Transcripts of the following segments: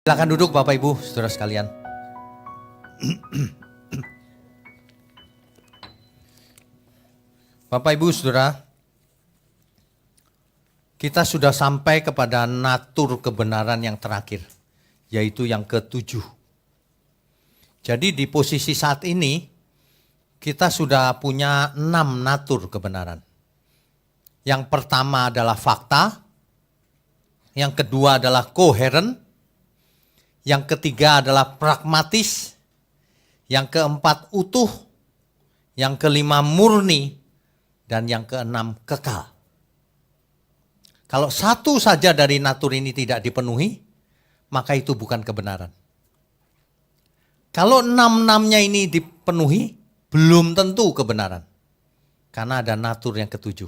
Silakan duduk Bapak Ibu, saudara sekalian. Bapak Ibu, saudara, kita sudah sampai kepada natur kebenaran yang terakhir, yaitu yang ke-7. Jadi di posisi saat ini, kita sudah punya 6 natur kebenaran. Yang pertama adalah fakta, yang kedua adalah koheren, yang ketiga adalah pragmatis, yang keempat utuh, yang kelima murni, dan yang keenam kekal. Kalau satu saja dari natur ini tidak dipenuhi, maka itu bukan kebenaran. Kalau 6-6-nya ini dipenuhi, belum tentu kebenaran. Karena ada natur yang ke-7.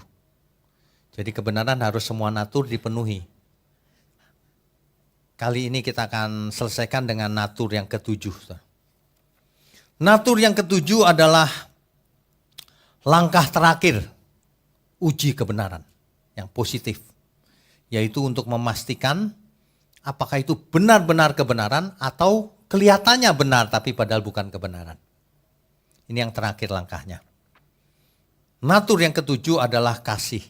Jadi kebenaran harus semua natur dipenuhi. Kali ini kita akan selesaikan dengan natur yang ke-7. Natur yang ke-7 adalah langkah terakhir uji kebenaran yang positif. Yaitu untuk memastikan apakah itu benar-benar kebenaran atau kelihatannya benar tapi padahal bukan kebenaran. Ini yang terakhir langkahnya. Natur yang ke-7 adalah kasih.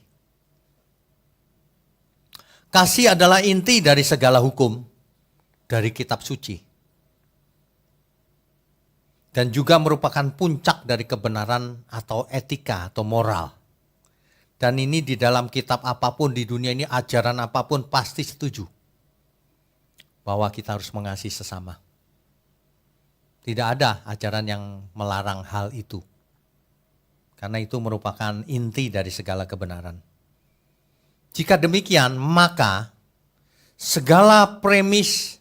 Kasih adalah inti dari segala hukum dari kitab suci. Dan juga merupakan puncak dari kebenaran atau etika atau moral. Dan ini di dalam kitab apapun di dunia ini, ajaran apapun pasti setuju. Bahwa kita harus mengasihi sesama. Tidak ada ajaran yang melarang hal itu. Karena itu merupakan inti dari segala kebenaran. Jika demikian, maka segala premis,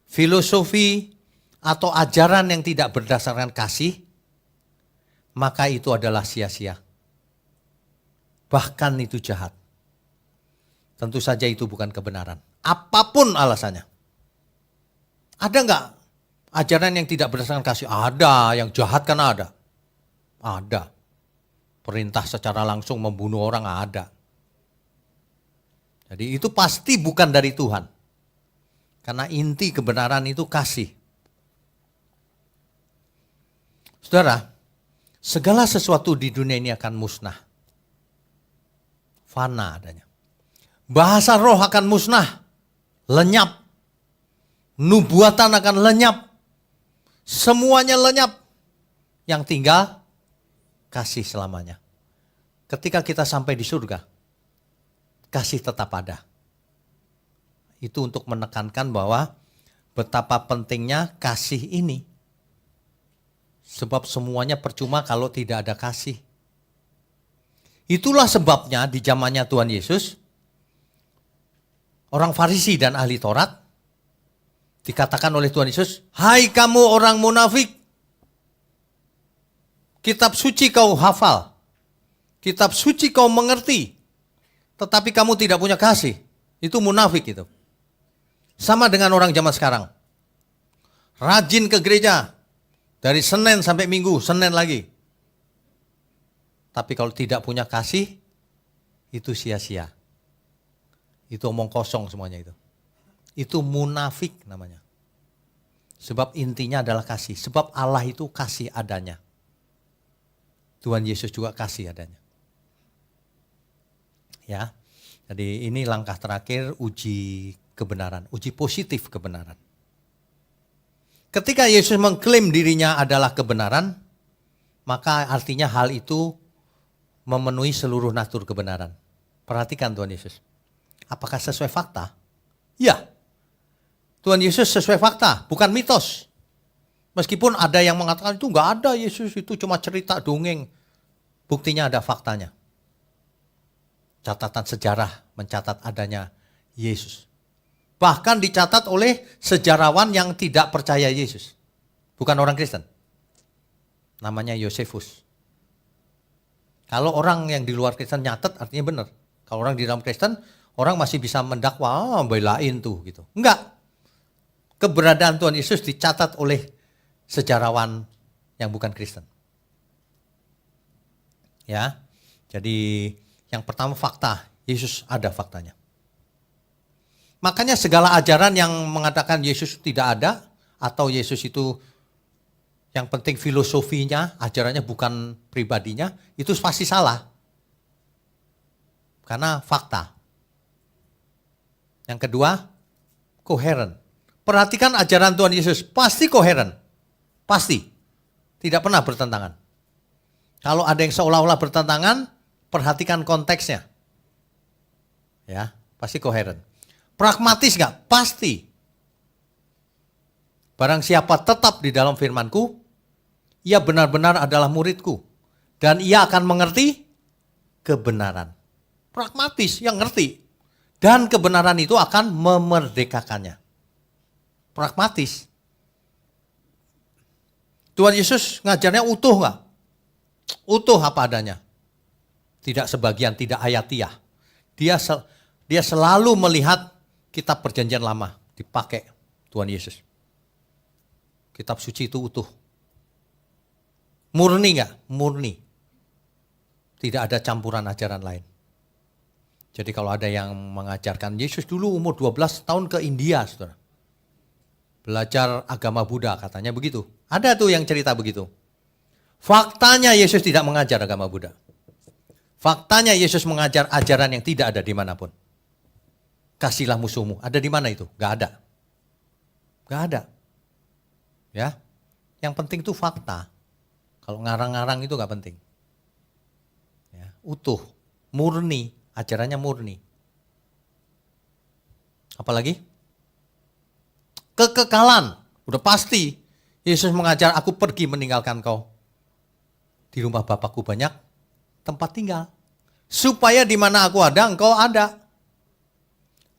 filosofi, atau ajaran yang tidak berdasarkan kasih, maka itu adalah sia-sia. Bahkan itu jahat. Tentu saja itu bukan kebenaran. Apapun alasannya. Ada enggak ajaran yang tidak berdasarkan kasih? Ada, yang jahat kan ada. Ada. Perintah secara langsung membunuh orang ada. Jadi itu pasti bukan dari Tuhan. Karena inti kebenaran itu kasih. Saudara, segala sesuatu di dunia ini akan musnah. Fana adanya. Bahasa roh akan musnah. Lenyap. Nubuatan akan lenyap. Semuanya lenyap. Yang tinggal kasih selamanya. Ketika kita sampai di surga, kasih tetap ada. Itu untuk menekankan bahwa betapa pentingnya kasih ini. Sebab semuanya percuma kalau tidak ada kasih. Itulah sebabnya di zamannya Tuhan Yesus, orang Farisi dan ahli Taurat, dikatakan oleh Tuhan Yesus, "Hai kamu orang munafik, kitab suci kau hafal, kitab suci kau mengerti, tetapi kamu tidak punya kasih." Itu munafik itu. Sama dengan orang zaman sekarang. Rajin ke gereja. Dari Senin sampai Minggu, Senin lagi. Tapi kalau tidak punya kasih, itu sia-sia. Itu omong kosong semuanya itu. Itu munafik namanya. Sebab intinya adalah kasih. Sebab Allah itu kasih adanya. Tuhan Yesus juga kasih adanya. Ya. Jadi ini langkah terakhir uji kebenaran, uji positif kebenaran. Ketika Yesus mengklaim dirinya adalah kebenaran, maka artinya hal itu memenuhi seluruh natur kebenaran. Perhatikan Tuhan Yesus. Apakah sesuai fakta? Ya. Tuhan Yesus sesuai fakta, bukan mitos. Meskipun ada yang mengatakan itu enggak ada Yesus, itu cuma cerita dongeng. Buktinya ada faktanya. Catatan sejarah mencatat adanya Yesus. Bahkan dicatat oleh sejarawan yang tidak percaya Yesus. Bukan orang Kristen. Namanya Yosefus. Kalau orang yang di luar Kristen nyatet artinya benar. Kalau orang di dalam Kristen, orang masih bisa mendakwa, belain tuh gitu. Enggak. Keberadaan Tuhan Yesus dicatat oleh sejarawan yang bukan Kristen. Ya. Jadi yang pertama fakta, Yesus ada faktanya. Makanya segala ajaran yang mengatakan Yesus tidak ada, atau Yesus itu yang penting filosofinya, ajarannya bukan pribadinya, itu pasti salah. Karena fakta. Yang kedua, koheren. Perhatikan ajaran Tuhan Yesus, pasti koheren. Pasti. Tidak pernah bertentangan. Kalau ada yang seolah-olah bertentangan, perhatikan konteksnya. Ya, pasti koheren. Pragmatis nggak? Pasti. Barang siapa tetap di dalam firman-Ku, ia benar-benar adalah murid-Ku. Dan ia akan mengerti kebenaran. Pragmatis, yang ngerti. Dan kebenaran itu akan memerdekakannya. Pragmatis. Tuhan Yesus ngajarnya utuh nggak? Utuh apa adanya. Tidak sebagian, tidak hayatiah. Dia selalu melihat kitab perjanjian lama dipakai Tuhan Yesus. Kitab suci itu utuh. Murni nggak? Murni. Tidak ada campuran ajaran lain. Jadi kalau ada yang mengajarkan Yesus dulu umur 12 tahun ke India, saudara. Belajar agama Buddha, katanya begitu. Ada tuh yang cerita begitu. Faktanya Yesus tidak mengajar agama Buddha. Faktanya Yesus mengajar ajaran yang tidak ada dimanapun. Kasihlah musuhmu. Ada di mana itu? Gak ada. Gak ada. Ya, yang penting itu fakta. Kalau ngarang-ngarang itu gak penting. Ya, utuh, murni, ajarannya murni. Apalagi? Kekekalan, udah pasti. Yesus mengajar, aku pergi meninggalkan kau. Di rumah Bapakku banyak tempat tinggal. Supaya di mana aku ada, engkau ada.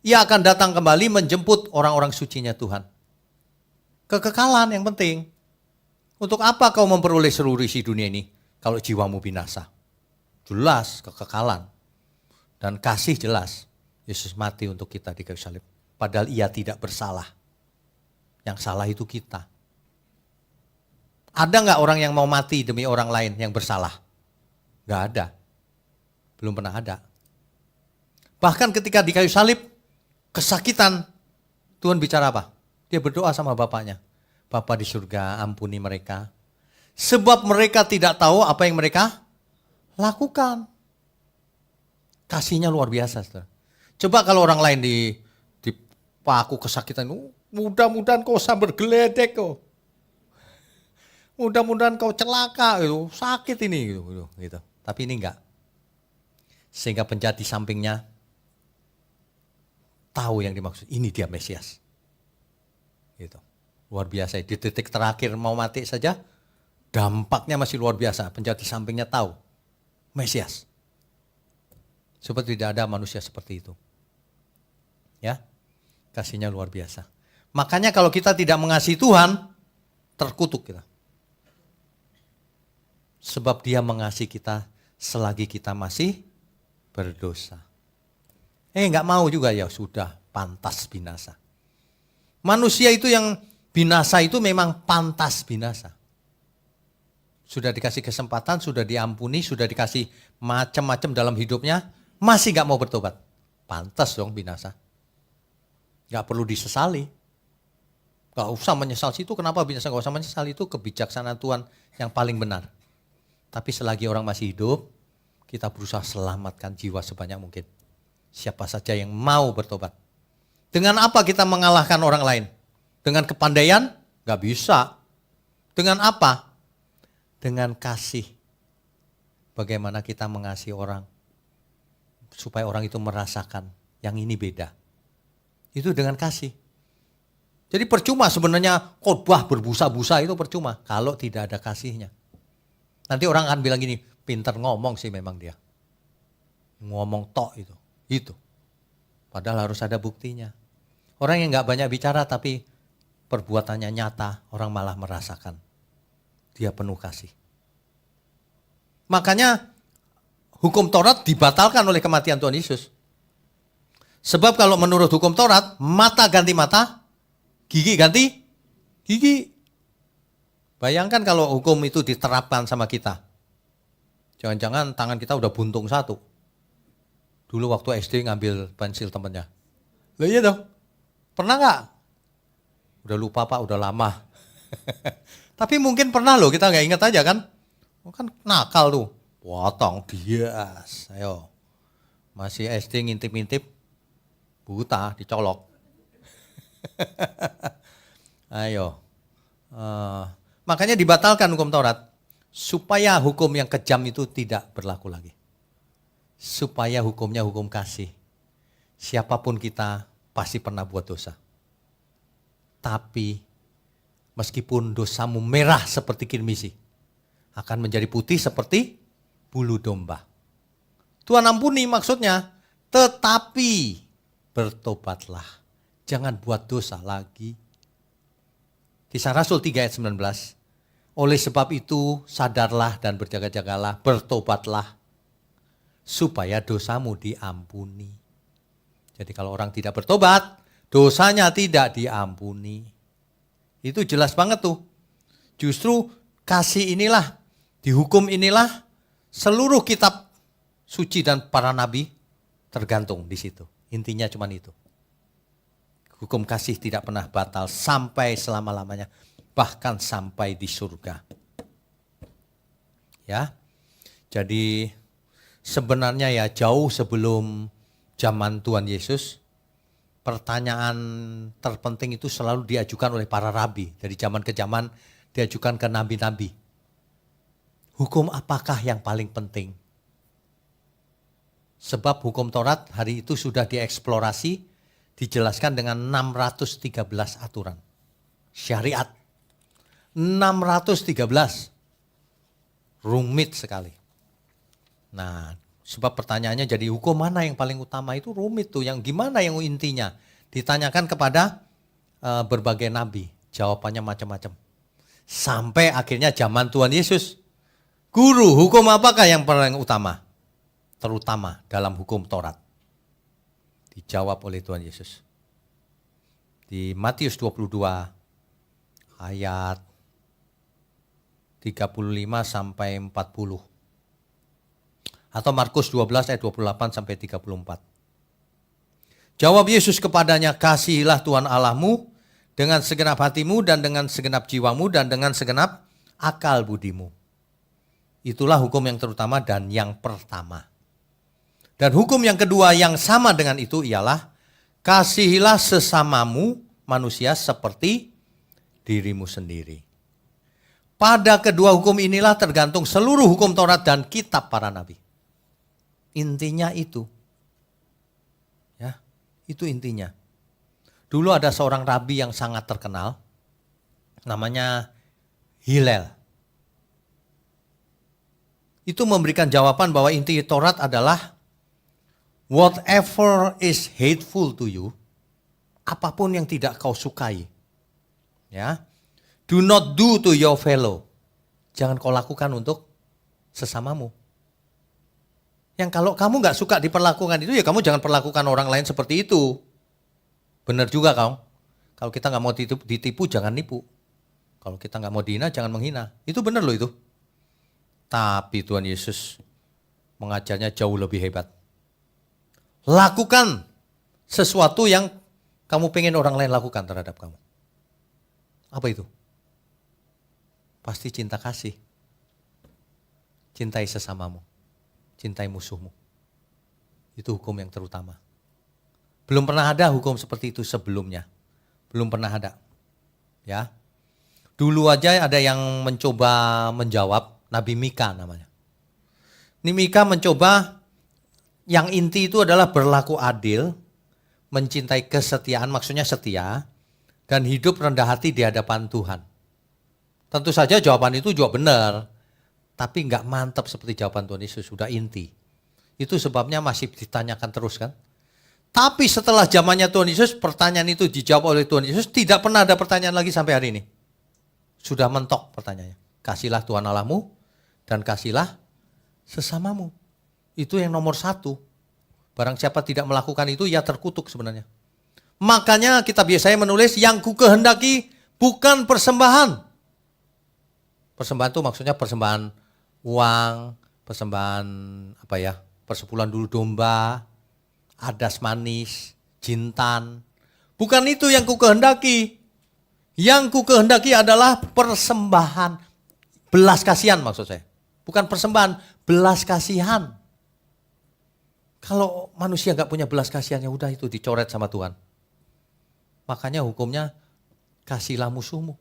Ia akan datang kembali menjemput orang-orang sucinya Tuhan. Kekekalan yang penting. Untuk apa kau memperoleh seluruh isi dunia ini kalau jiwamu binasa? Jelas kekekalan. Dan kasih jelas. Yesus mati untuk kita di kayu salib. Padahal ia tidak bersalah. Yang salah itu kita. Ada nggak orang yang mau mati demi orang lain yang bersalah? Nggak ada. Belum pernah ada. Bahkan ketika di kayu salib, kesakitan, Tuhan bicara apa? Dia berdoa sama Bapaknya. Bapa di surga, ampuni mereka. Sebab mereka tidak tahu apa yang mereka lakukan. Kasihnya luar biasa. Saudara. Coba kalau orang lain di paku kesakitan, mudah-mudahan kau sambar geledek kau. Mudah-mudahan kau celaka, gitu. Sakit ini. Gitu. Tapi ini enggak. Sehingga penjahat di sampingnya tahu yang dimaksud. Ini dia Mesias. Gitu. Luar biasa. Di detik terakhir mau mati saja, dampaknya masih luar biasa. Penjahat di sampingnya tahu. Mesias. Seperti tidak ada manusia seperti itu. Ya, kasihnya luar biasa. Makanya kalau kita tidak mengasihi Tuhan, terkutuk kita. Sebab dia mengasihi kita selagi kita masih berdosa. Nggak mau juga, ya sudah pantas binasa. Manusia itu yang binasa itu memang pantas binasa. Sudah dikasih kesempatan, sudah diampuni, sudah dikasih macam-macam dalam hidupnya, masih nggak mau bertobat. Pantas dong binasa. Nggak perlu disesali. Nggak usah menyesal situ, kenapa binasa? Nggak usah menyesal, itu kebijaksanaan Tuhan yang paling benar. Tapi selagi orang masih hidup, kita berusaha selamatkan jiwa sebanyak mungkin. Siapa saja yang mau bertobat. Dengan apa kita mengalahkan orang lain? Dengan kepandaian? Gak bisa. Dengan apa? Dengan kasih. Bagaimana kita mengasihi orang. Supaya orang itu merasakan yang ini beda. Itu dengan kasih. Jadi percuma sebenarnya khotbah berbusa-busa itu percuma. Kalau tidak ada kasihnya. Nanti orang akan bilang gini, pintar ngomong sih memang dia. Ngomong tok itu. Itu. Padahal harus ada buktinya. Orang yang gak banyak bicara tapi perbuatannya nyata, orang malah merasakan. Dia penuh kasih. Makanya hukum Taurat dibatalkan oleh kematian Tuhan Yesus. Sebab kalau menurut hukum Taurat, mata ganti mata, gigi ganti gigi. Bayangkan kalau hukum itu diterapkan sama kita. Jangan-jangan tangan kita udah buntung satu. Dulu waktu SD ngambil pensil temennya. Lah iya dong. Pernah nggak? Udah lupa Pak, udah lama. Tapi mungkin pernah loh, kita nggak ingat aja kan? Kan nakal tuh, potong, bias, ayo. Masih SD ngintip-ngintip, buta, dicolok. Ayo. Makanya dibatalkan hukum Taurat. Supaya hukum yang kejam itu tidak berlaku lagi. Supaya hukumnya hukum kasih. Siapapun kita pasti pernah buat dosa. Tapi meskipun dosamu merah seperti kirmisi, akan menjadi putih seperti bulu domba. Tuhan ampuni maksudnya, tetapi bertobatlah. Jangan buat dosa lagi. Kisah Rasul 3 ayat 19. Oleh sebab itu sadarlah dan berjaga-jagalah, bertobatlah. Supaya dosamu diampuni. Jadi kalau orang tidak bertobat, dosanya tidak diampuni. Itu jelas banget tuh. Justru kasih inilah, dihukum inilah, seluruh kitab suci dan para nabi tergantung di situ. Intinya cuma itu. Hukum kasih tidak pernah batal sampai selama-lamanya. Bahkan sampai di surga. Ya, jadi sebenarnya ya jauh sebelum zaman Tuhan Yesus, pertanyaan terpenting itu selalu diajukan oleh para rabi. Dari zaman ke zaman diajukan ke nabi-nabi. Hukum apakah yang paling penting? Sebab hukum Taurat hari itu sudah dieksplorasi, dijelaskan dengan 613 aturan. Syariat. 613. Rumit sekali. Nah, sebab pertanyaannya jadi hukum mana yang paling utama itu rumit tuh. Yang gimana yang intinya? Ditanyakan kepada berbagai nabi. Jawabannya macam-macam. Sampai akhirnya zaman Tuhan Yesus. Guru, hukum apakah yang paling utama? Terutama dalam hukum Taurat. Dijawab oleh Tuhan Yesus. Di Matius 22 ayat 35 sampai 40. Atau Markus 12 ayat 28 sampai 34. Jawab Yesus kepadanya, kasihilah Tuhan Allahmu dengan segenap hatimu dan dengan segenap jiwamu dan dengan segenap akal budimu. Itulah hukum yang terutama dan yang pertama. Dan hukum yang kedua yang sama dengan itu ialah kasihilah sesamamu manusia seperti dirimu sendiri. Pada kedua hukum inilah tergantung seluruh hukum Taurat dan kitab para nabi. Intinya itu. Ya, itu intinya. Dulu ada seorang rabi yang sangat terkenal. Namanya Hillel. Itu memberikan jawaban bahwa inti Taurat adalah whatever is hateful to you, apapun yang tidak kau sukai, ya, do not do to your fellow. Jangan kau lakukan untuk sesamamu. Yang kalau kamu nggak suka diperlakukan itu, ya kamu jangan perlakukan orang lain seperti itu. Benar juga kau. Kalau kita nggak mau ditipu, jangan nipu. Kalau kita nggak mau dihina, jangan menghina. Itu benar loh itu. Tapi Tuhan Yesus mengajarnya jauh lebih hebat. Lakukan sesuatu yang kamu pengen orang lain lakukan terhadap kamu. Apa itu? Pasti cinta kasih. Cintai sesamamu. Cintai musuhmu. Itu hukum yang terutama. Belum pernah ada hukum seperti itu sebelumnya. Belum pernah ada. Ya. Dulu aja ada yang mencoba menjawab, Nabi Mika namanya. Ini Mika mencoba. Yang inti itu adalah berlaku adil, mencintai kesetiaan, maksudnya setia, dan hidup rendah hati di hadapan Tuhan. Tentu saja jawaban itu juga benar, tapi nggak mantap seperti jawaban Tuhan Yesus, sudah inti. Itu sebabnya masih ditanyakan terus kan. Tapi setelah zamannya Tuhan Yesus, pertanyaan itu dijawab oleh Tuhan Yesus, tidak pernah ada pertanyaan lagi sampai hari ini. Sudah mentok pertanyaannya. Kasihlah Tuhan Allahmu dan kasihlah sesamamu. Itu yang nomor satu. Barang siapa tidak melakukan itu, ya terkutuk sebenarnya. Makanya kitab Yesaya menulis, yang ku kehendaki bukan persembahan. Persembahan itu maksudnya persembahan uang, persembahan apa ya, persepuluhan dulu domba, adas manis, jintan. Bukan itu yang ku kehendaki. Yang ku kehendaki adalah persembahan. Belas kasihan maksud saya. Bukan persembahan, belas kasihan. Kalau manusia gak punya belas kasihan, ya udah itu dicoret sama Tuhan. Makanya hukumnya kasihlah musuhmu.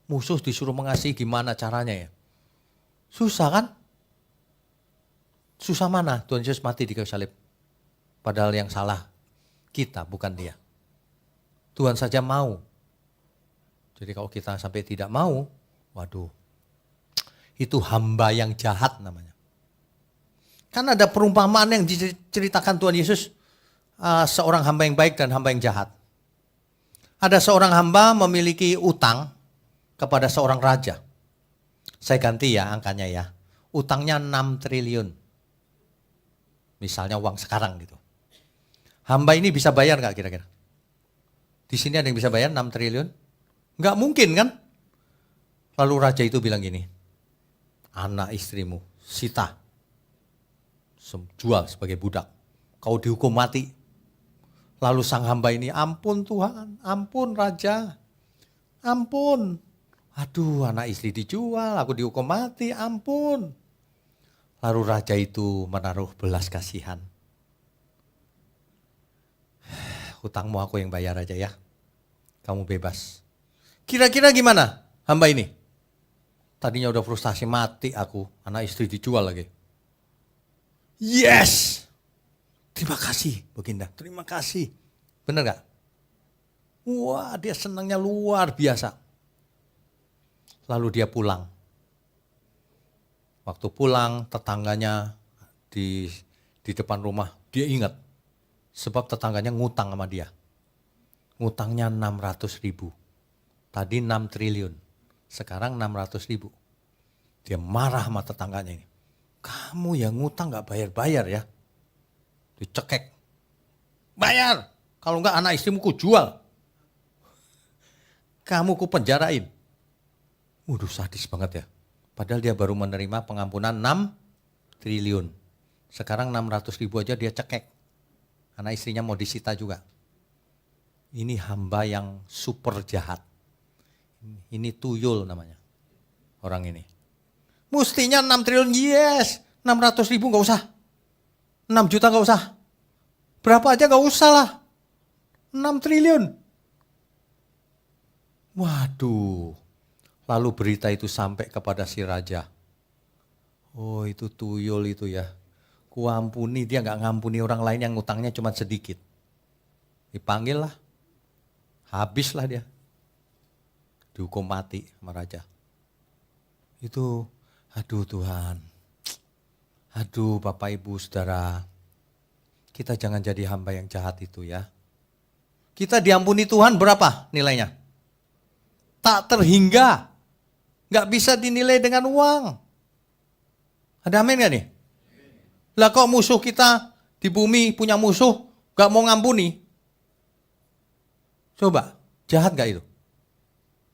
Musuh disuruh mengasihi, gimana caranya ya? Susah kan? Susah mana Tuhan Yesus mati di kayu salib? Padahal yang salah kita, bukan dia. Tuhan saja mau. Jadi kalau kita sampai tidak mau, waduh, itu hamba yang jahat namanya. Kan ada perumpamaan yang diceritakan Tuhan Yesus, seorang hamba yang baik dan hamba yang jahat. Ada seorang hamba memiliki utang kepada seorang raja. Saya ganti ya angkanya ya. Utangnya 6 triliun. Misalnya uang sekarang gitu. Hamba ini bisa bayar gak kira-kira? Di sini ada yang bisa bayar 6 triliun? Nggak mungkin kan? Lalu raja itu bilang gini, anak istrimu, sita, jual sebagai budak. Kau dihukum mati. Lalu sang hamba ini, ampun Tuhan, ampun raja, ampun. Aduh, anak istri dijual, aku dihukum mati, ampun. Lalu raja itu menaruh belas kasihan. Hutangmu aku yang bayar aja ya. Kamu bebas. Kira-kira gimana hamba ini? Tadinya udah frustasi, mati aku, anak istri dijual lagi. Yes! Terima kasih Baginda, terima kasih. Bener gak? Wah, dia senangnya luar biasa. Lalu dia pulang. Waktu pulang, tetangganya di depan rumah, dia ingat. Sebab tetangganya ngutang sama dia. Ngutangnya 600.000. Tadi 6 triliun. Sekarang 600.000. Dia marah sama tetangganya ini. Kamu yang ngutang gak bayar-bayar ya. Dicekek. Bayar. Kalau enggak anak istrimu ku jual. Kamu ku penjarain. Waduh, sadis banget ya. Padahal dia baru menerima pengampunan 6 triliun. Sekarang 600.000 aja dia cekek. Anak istrinya mau disita juga. Ini hamba yang super jahat. Ini tuyul namanya. Orang ini. Mestinya 6 triliun, yes. 600.000 gak usah. 6 juta gak usah. Berapa aja gak usah lah. 6 triliun. Waduh. Lalu berita itu sampai kepada si raja. Oh, itu tuyul itu ya. Kuampuni, dia gak ngampuni orang lain yang utangnya cuma sedikit. Dipanggil lah. Habislah dia. Dihukum mati sama raja. Itu, aduh Tuhan. Aduh Bapak Ibu Saudara. Kita jangan jadi hamba yang jahat itu ya. Kita diampuni Tuhan berapa nilainya? Tak terhingga. Gak bisa dinilai dengan uang. Ada amin gak nih? Lah kok musuh kita di bumi punya musuh gak mau ngampuni? Coba, jahat gak itu?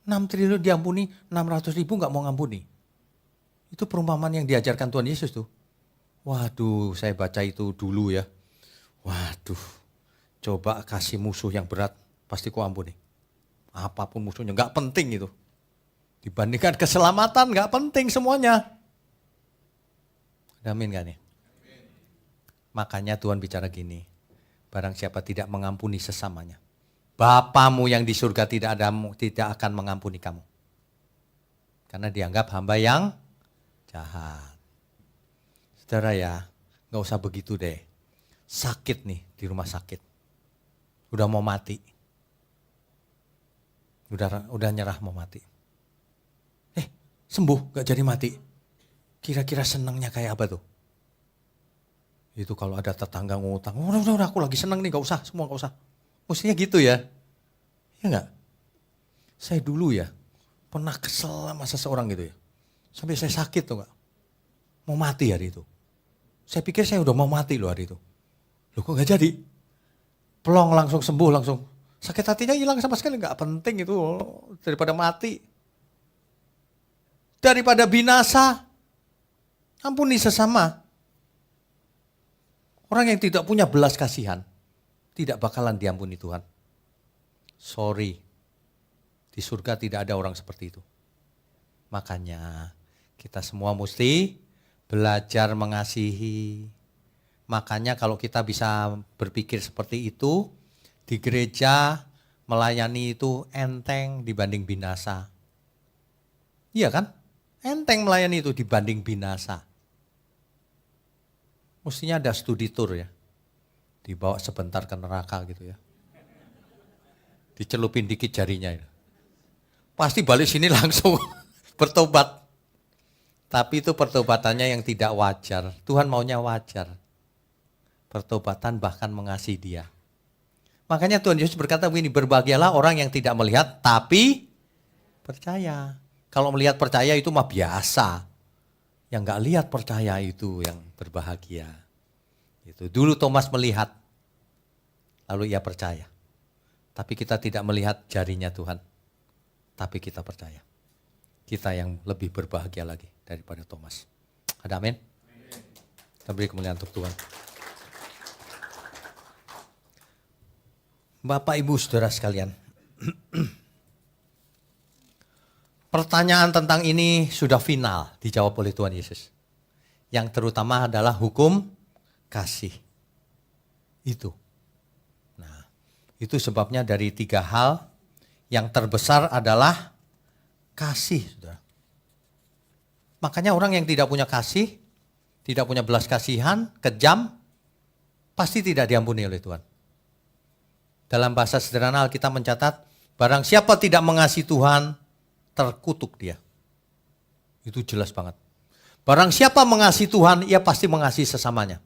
6 triliun diampuni, 600.000 gak mau ngampuni. Itu perumpamaan yang diajarkan Tuhan Yesus tuh. Waduh, saya baca itu dulu ya. Waduh, coba kasih musuh yang berat, pasti ku ampuni. Apapun musuhnya, gak penting itu. Dibandingkan keselamatan, gak penting semuanya. Amin gak nih? Makanya Tuhan bicara gini, barang siapa tidak mengampuni sesamanya, Bapamu yang di surga tidak akan mengampuni kamu. Karena dianggap hamba yang jahat. Saudara ya, gak usah begitu deh. Sakit nih di rumah sakit. Udah mau mati. Udah nyerah mau mati. Sembuh gak jadi mati. Kira-kira senangnya kayak apa tuh? Itu kalau ada tetangga ngutang, udah aku lagi senang nih, gak usah, semua gak usah. Mestinya gitu ya. Ya enggak? Saya dulu ya, pernah kesel sama seseorang gitu ya. Sampai saya sakit tuh enggak. Mau mati hari itu. Saya pikir saya udah mau mati loh hari itu. Loh kok gak jadi? Plong langsung sembuh langsung. Sakit hatinya hilang sama sekali, gak penting itu. Daripada mati. Daripada binasa. Ampuni sesama. Orang yang tidak punya belas kasihan tidak bakalan diampuni Tuhan. Sorry, di surga tidak ada orang seperti itu. Makanya kita semua mesti belajar mengasihi. Makanya kalau kita bisa berpikir seperti itu, di gereja melayani itu enteng dibanding binasa. Iya kan? Enteng melayani itu dibanding binasa. Mestinya ada studi tour ya. Dibawa sebentar ke neraka gitu ya. Dicelupin dikit jarinya. Pasti balik sini langsung bertobat. Tapi itu pertobatannya yang tidak wajar. Tuhan maunya wajar. Pertobatan bahkan mengasihi dia. Makanya Tuhan Yesus berkata begini, berbahagialah orang yang tidak melihat tapi percaya. Kalau melihat percaya itu mah biasa. Yang gak lihat percaya itu yang berbahagia. Itu dulu Thomas melihat, lalu ia percaya. Tapi kita tidak melihat jarinya Tuhan, tapi kita percaya. Kita yang lebih berbahagia lagi daripada Thomas. Ada amin? Kita beri kemuliaan untuk Tuhan. Bapak, Ibu, Saudara sekalian. Pertanyaan tentang ini sudah final dijawab oleh Tuhan Yesus. Yang terutama adalah hukum kasih. Itu. Nah, itu sebabnya dari 3 hal. Yang terbesar adalah kasih, Saudara. Makanya orang yang tidak punya kasih, tidak punya belas kasihan, kejam, pasti tidak diampuni oleh Tuhan. Dalam bahasa sederhana Alkitab mencatat, barang siapa tidak mengasihi Tuhan, terkutuk dia. Itu jelas banget. Barang siapa mengasihi Tuhan, ia pasti mengasihi sesamanya.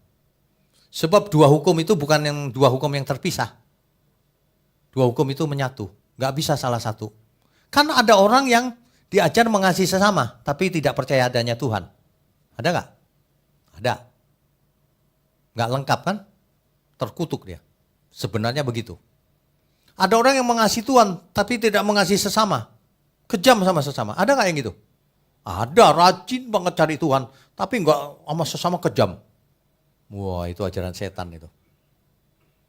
Sebab 2 hukum itu bukan 2 hukum yang terpisah. 2 hukum itu menyatu, gak bisa salah satu. Karena ada orang yang diajar mengasihi sesama, tapi tidak percaya adanya Tuhan. Ada gak? Ada. Gak lengkap kan? Terkutuk dia. Sebenarnya begitu. Ada orang yang mengasihi Tuhan, tapi tidak mengasihi sesama. Kejam sama sesama. Ada gak yang gitu? Ada, rajin banget cari Tuhan, tapi enggak sama sesama kejam. Wah, itu ajaran setan itu.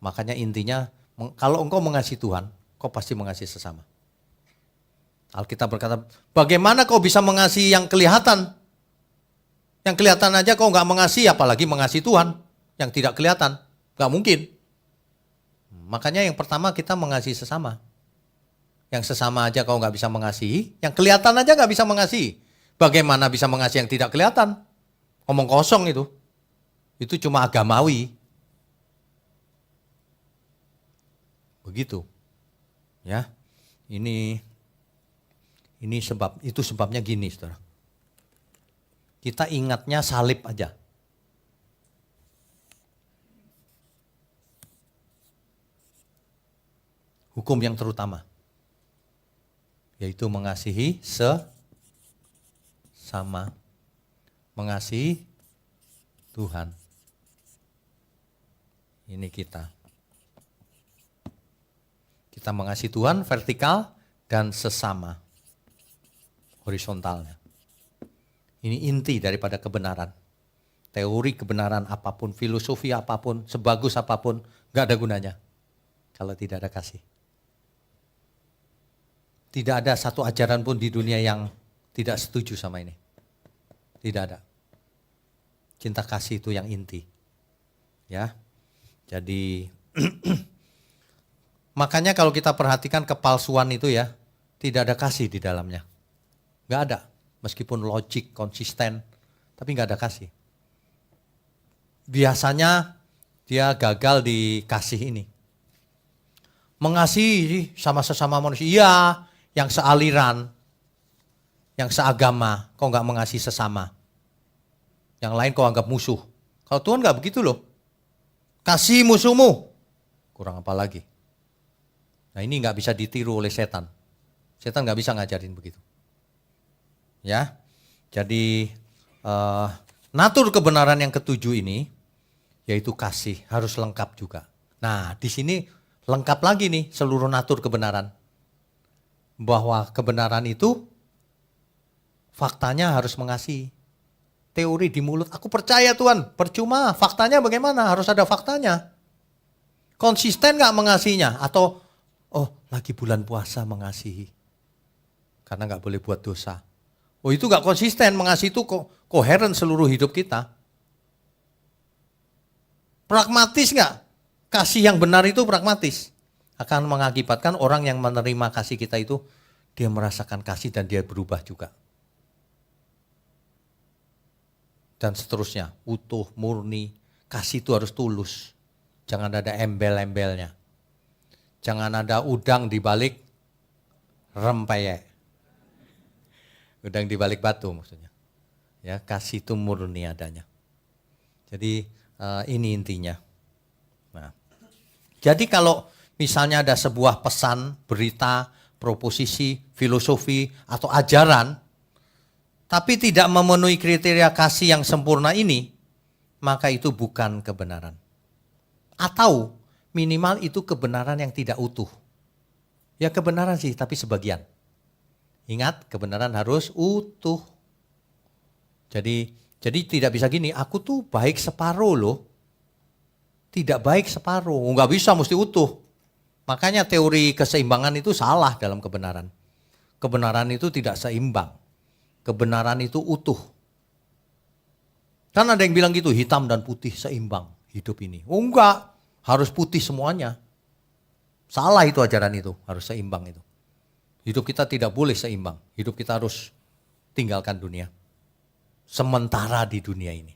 Makanya intinya, kalau engkau mengasihi Tuhan, kau pasti mengasihi sesama. Alkitab berkata, bagaimana kau bisa mengasihi yang kelihatan? Yang kelihatan aja kau enggak mengasihi, apalagi mengasihi Tuhan. Yang tidak kelihatan, enggak mungkin. Makanya yang pertama kita mengasihi sesama. Yang sesama aja kau enggak bisa mengasihi, yang kelihatan aja enggak bisa mengasihi. Bagaimana bisa mengasihi yang tidak kelihatan? Omong kosong itu. Itu cuma agamawi. Begitu. Ya. Ini sebabnya gini, Saudara. Kita ingatnya salib aja. Hukum yang terutama. Yaitu mengasihi sesama. Mengasihi Tuhan. Ini kita. Kita mengasihi Tuhan vertikal dan sesama. Horizontalnya. Ini inti daripada kebenaran. Teori kebenaran apapun, filosofi apapun, sebagus apapun, gak ada gunanya. Kalau tidak ada kasih. Tidak ada satu ajaran pun di dunia yang tidak setuju sama ini. Tidak ada. Cinta kasih itu yang inti. Ya. Jadi makanya kalau kita perhatikan kepalsuan itu ya, tidak ada kasih di dalamnya. Gak ada. Meskipun logik, konsisten, tapi gak ada kasih. Biasanya dia gagal di kasih ini. Mengasihi sama sesama manusia, iya, yang sealiran, yang seagama, kau gak mengasihi sesama. Yang lain kau anggap musuh. Kalau Tuhan gak begitu loh. Kasih musuhmu. Kurang apa lagi. Nah ini gak bisa ditiru oleh setan. Setan gak bisa ngajarin begitu. Ya, jadi natur kebenaran yang ketujuh ini, yaitu kasih, harus lengkap juga. Nah di sini lengkap lagi nih seluruh natur kebenaran. Bahwa kebenaran itu faktanya harus mengasihi. Teori di mulut, aku percaya Tuhan, percuma. Faktanya bagaimana? Harus ada faktanya. Konsisten gak mengasihinya? Atau Oh, lagi bulan puasa mengasihi. Karena nggak boleh buat dosa. Oh, itu nggak konsisten, mengasihi itu koheren seluruh hidup kita. Pragmatis nggak? Kasih yang benar itu pragmatis. Akan mengakibatkan orang yang menerima kasih kita itu, dia merasakan kasih dan dia berubah juga. Dan seterusnya, utuh, murni, kasih itu harus tulus. Jangan ada embel-embelnya. Jangan ada udang di balik rempeyek. Udang di balik batu maksudnya. Ya, kasih itu murni adanya. Jadi ini intinya. Nah, jadi kalau misalnya ada sebuah pesan, berita, proposisi, filosofi, atau ajaran, tapi tidak memenuhi kriteria kasih yang sempurna ini, maka itu bukan kebenaran. Atau minimal itu kebenaran yang tidak utuh. Ya kebenaran sih, tapi sebagian. Ingat, kebenaran harus utuh. Jadi tidak bisa gini, aku tuh baik separuh loh. Tidak baik separuh, nggak bisa mesti utuh. Makanya teori keseimbangan itu salah dalam kebenaran. Kebenaran itu tidak seimbang. Kebenaran itu utuh. Kan ada yang bilang gitu, hitam dan putih seimbang hidup ini. Oh enggak, harus putih semuanya. Salah itu ajaran itu, harus seimbang itu. Hidup kita tidak boleh seimbang. Hidup kita harus tinggalkan dunia. Sementara di dunia ini.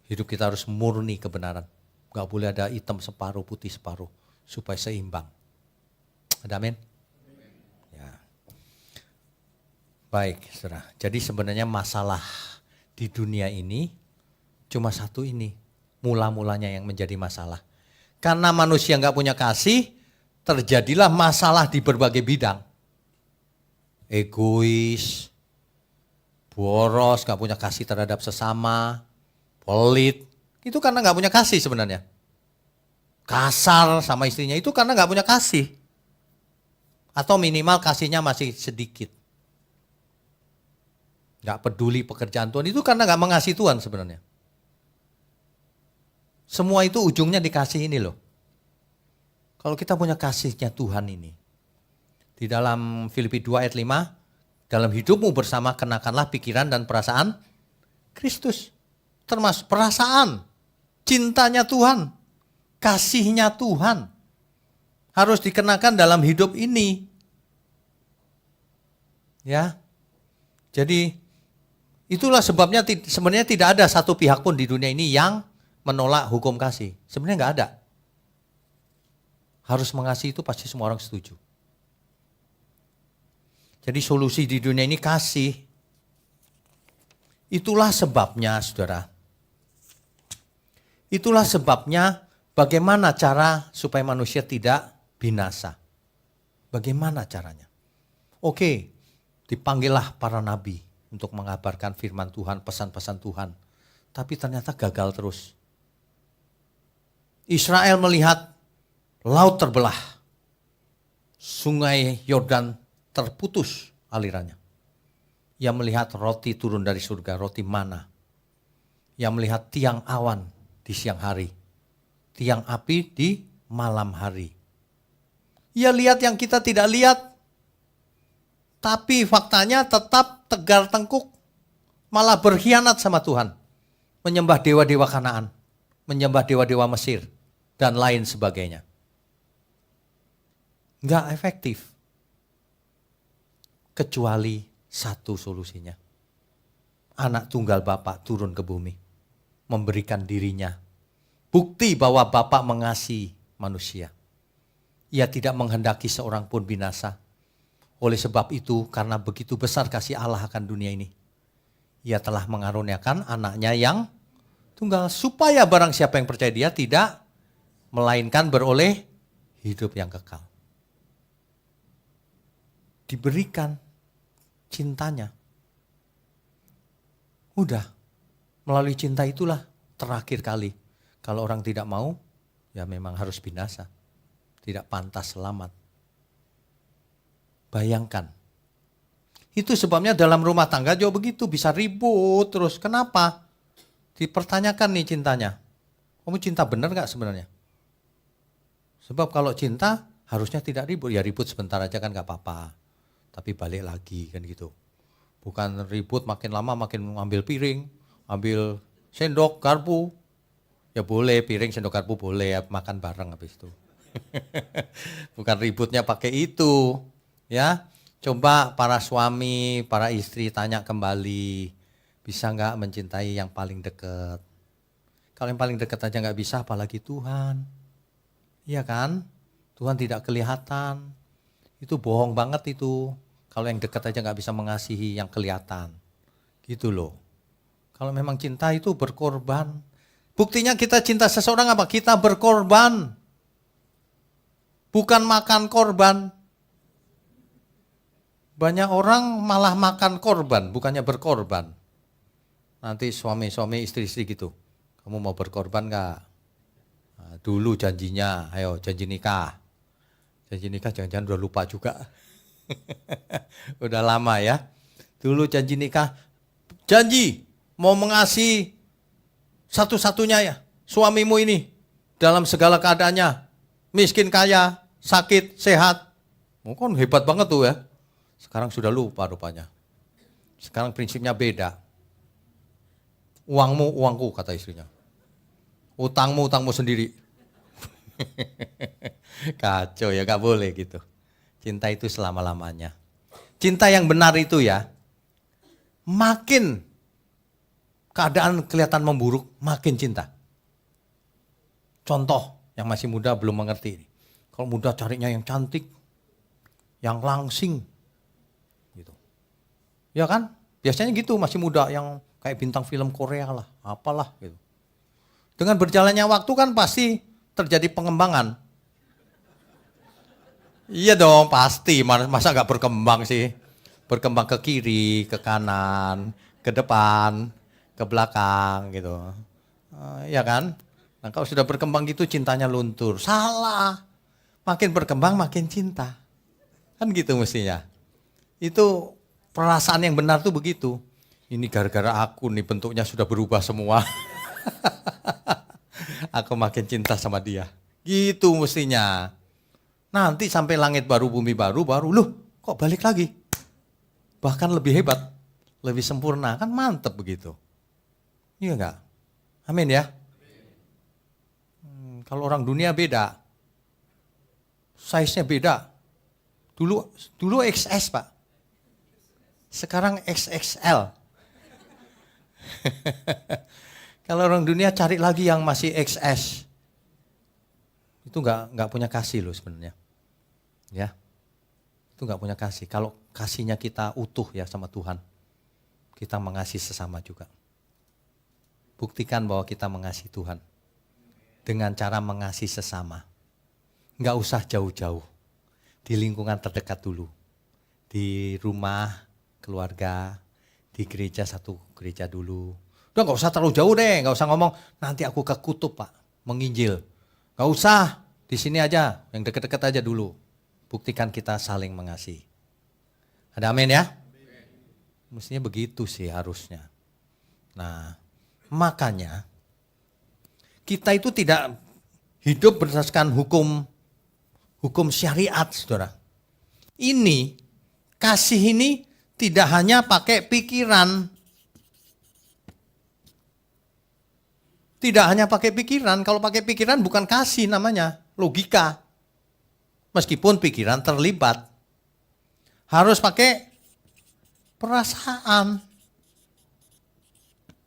Hidup kita harus murni kebenaran. Enggak boleh ada hitam separuh, putih separuh. Supaya seimbang. Ada amin? Baik, saudara. Jadi sebenarnya masalah di dunia ini cuma satu ini. Mula-mulanya yang menjadi masalah. Karena manusia nggak punya kasih, terjadilah masalah di berbagai bidang. Egois, boros, nggak punya kasih terhadap sesama, pelit. Itu karena nggak punya kasih sebenarnya. Kasar sama istrinya itu karena nggak punya kasih. Atau minimal kasihnya masih sedikit. Gak peduli pekerjaan Tuhan, itu karena gak mengasihi Tuhan sebenarnya. Semua itu ujungnya dikasih ini loh. Kalau kita punya kasihnya Tuhan ini. Di dalam Filipi 2 ayat 5, dalam hidupmu bersama kenakanlah pikiran dan perasaan Kristus. Termasuk perasaan, cintanya Tuhan, kasihnya Tuhan. Harus dikenakan dalam hidup ini. Ya, jadi itulah sebabnya sebenarnya tidak ada satu pihak pun di dunia ini yang menolak hukum kasih. Sebenarnya nggak ada. Harus mengasihi itu pasti semua orang setuju. Jadi solusi di dunia ini kasih. Itulah sebabnya saudara. Itulah sebabnya bagaimana cara supaya manusia tidak binasa. Bagaimana caranya? Oke, dipanggillah para nabi untuk mengabarkan firman Tuhan, pesan-pesan Tuhan. Tapi ternyata gagal terus. Israel melihat laut terbelah. Sungai Yordan terputus alirannya. Ia melihat roti turun dari surga, roti mana. Ia melihat tiang awan di siang hari. Tiang api di malam hari. Ia lihat yang kita tidak lihat. Tapi faktanya tetap tegar tengkuk, malah berkhianat sama Tuhan. Menyembah dewa-dewa Kanaan, menyembah dewa-dewa Mesir, dan lain sebagainya. Enggak efektif. Kecuali satu solusinya. Anak tunggal Bapa turun ke bumi, memberikan dirinya. Bukti bahwa Bapa mengasihi manusia. Ia tidak menghendaki seorang pun binasa. Oleh sebab itu, karena begitu besar kasih Allah akan dunia ini, Ia telah mengaruniakan anaknya yang tunggal, supaya barang siapa yang percaya Dia tidak, melainkan beroleh hidup yang kekal. Diberikan cintanya. Udah, melalui cinta itulah terakhir kali. Kalau orang tidak mau, ya memang harus binasa. Tidak pantas selamat. Bayangkan. Itu sebabnya dalam rumah tangga juga begitu, bisa ribut terus. Kenapa? Dipertanyakan nih cintanya. Kamu cinta benar gak sebenarnya? Sebab kalau cinta Harusnya tidak ribut, ya ribut sebentar aja kan gak apa-apa. Tapi balik lagi kan gitu. Bukan ribut makin lama makin ambil piring, ambil sendok, garpu. Ya boleh piring, sendok, garpu boleh ya, makan bareng habis itu. Bukan ributnya pakai itu. Ya, coba para suami, para istri tanya kembali. Bisa gak mencintai yang paling dekat? Kalau yang paling dekat aja gak bisa, apalagi Tuhan. Iya kan? Tuhan tidak kelihatan. Itu bohong banget itu. Kalau yang dekat aja gak bisa mengasihi yang kelihatan. Gitu loh. Kalau memang cinta itu berkorban. Buktinya kita cinta seseorang apa? Kita berkorban. Bukan makan korban. Banyak orang malah makan korban, bukannya berkorban. Nanti suami-suami istri-istri gitu. Kamu mau berkorban gak? Nah, dulu janjinya, ayo janji nikah. Janji nikah jangan-jangan udah lupa juga. Udah lama ya. Dulu janji nikah, janji mau mengasihi satu-satunya ya suamimu ini dalam segala keadaannya. Miskin, kaya, sakit, sehat. Oh, kan hebat banget tuh ya. Sekarang sudah lupa rupanya. Sekarang prinsipnya beda. Uangmu, uangku kata istrinya. Utangmu, utangmu sendiri. Kacau ya, gak boleh gitu. Cinta itu selama-lamanya. Cinta yang benar itu ya, makin keadaan kelihatan memburuk, makin cinta. Contoh, yang masih muda belum mengerti. Kalau muda carinya yang cantik, yang langsing. Gitu. Ya kan? Biasanya gitu masih muda, yang kayak bintang film Korea lah, apalah gitu. Dengan berjalannya waktu kan pasti terjadi pengembangan. Iya dong, pasti. Masa nggak berkembang sih? Berkembang ke kiri, ke kanan, ke depan, ke belakang gitu. Iya kan? Nah kalau sudah berkembang gitu cintanya luntur. Salah. Makin berkembang makin cinta. Kan gitu mestinya. Itu perasaan yang benar tuh begitu. Ini gara-gara aku nih bentuknya sudah berubah semua. Aku makin cinta sama dia. Gitu mestinya. Nanti sampai langit baru, bumi baru, loh kok balik lagi? Bahkan lebih hebat, lebih sempurna. Kan mantep begitu. Iya enggak? Amin ya. Kalau orang dunia beda. Size-nya beda. Dulu XS Pak. Sekarang XXL. Kalau orang dunia cari lagi yang masih XS. Itu enggak punya kasih loh sebenarnya. Ya. Itu enggak punya kasih. Kalau kasihnya kita utuh ya sama Tuhan. Kita mengasihi sesama juga. Buktikan bahwa kita mengasihi Tuhan. Dengan cara mengasihi sesama. Enggak usah jauh-jauh. Di lingkungan terdekat dulu. Di rumah, keluarga, di gereja, satu gereja dulu. Udah gak usah terlalu jauh deh, gak usah ngomong nanti aku ke kutub Pak, menginjil. Gak usah, di sini aja, yang deket-deket aja dulu. Buktikan kita saling mengasihi. Ada amin ya? Mestinya begitu sih harusnya. Nah, makanya kita itu tidak hidup berdasarkan hukum syariat, saudara. Ini, kasih ini tidak hanya pakai pikiran. Tidak hanya pakai pikiran, kalau pakai pikiran bukan kasih namanya, logika. Meskipun pikiran terlibat. Harus pakai perasaan.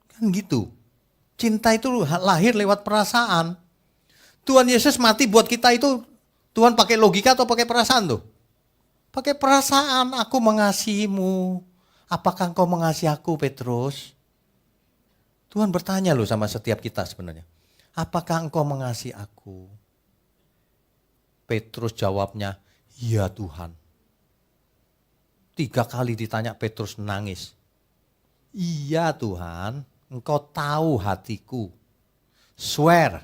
Kan gitu. Cinta itu lahir lewat perasaan. Tuhan Yesus mati buat kita itu, Tuhan pakai logika atau pakai perasaan tuh? Pakai perasaan, aku mengasihimu. Apakah engkau mengasihi aku, Petrus? Tuhan bertanya loh sama setiap kita sebenarnya. Apakah engkau mengasihi aku? Petrus jawabnya, iya Tuhan. 3 kali ditanya Petrus nangis. Iya Tuhan, engkau tahu hatiku. Swear.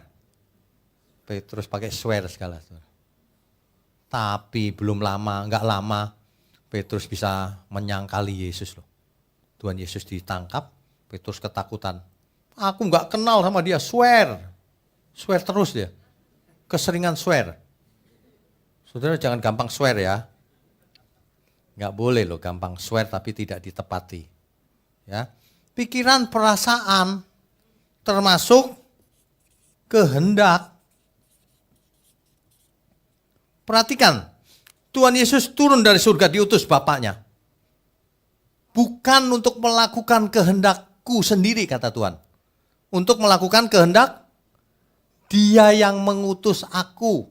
Petrus pakai swear segala. Tapi belum lama, enggak lama, Petrus bisa menyangkali Yesus loh. Tuhan Yesus ditangkap, Petrus ketakutan. Aku enggak kenal sama dia, swear. Swear terus dia. Keseringan swear. Saudara jangan gampang swear ya. Nggak boleh loh gampang swear tapi tidak ditepati. Ya. Pikiran, perasaan, termasuk kehendak. Perhatikan, Tuhan Yesus turun dari surga diutus Bapaknya. Bukan untuk melakukan kehendakku sendiri kata Tuhan. Untuk melakukan kehendak Dia yang mengutus aku.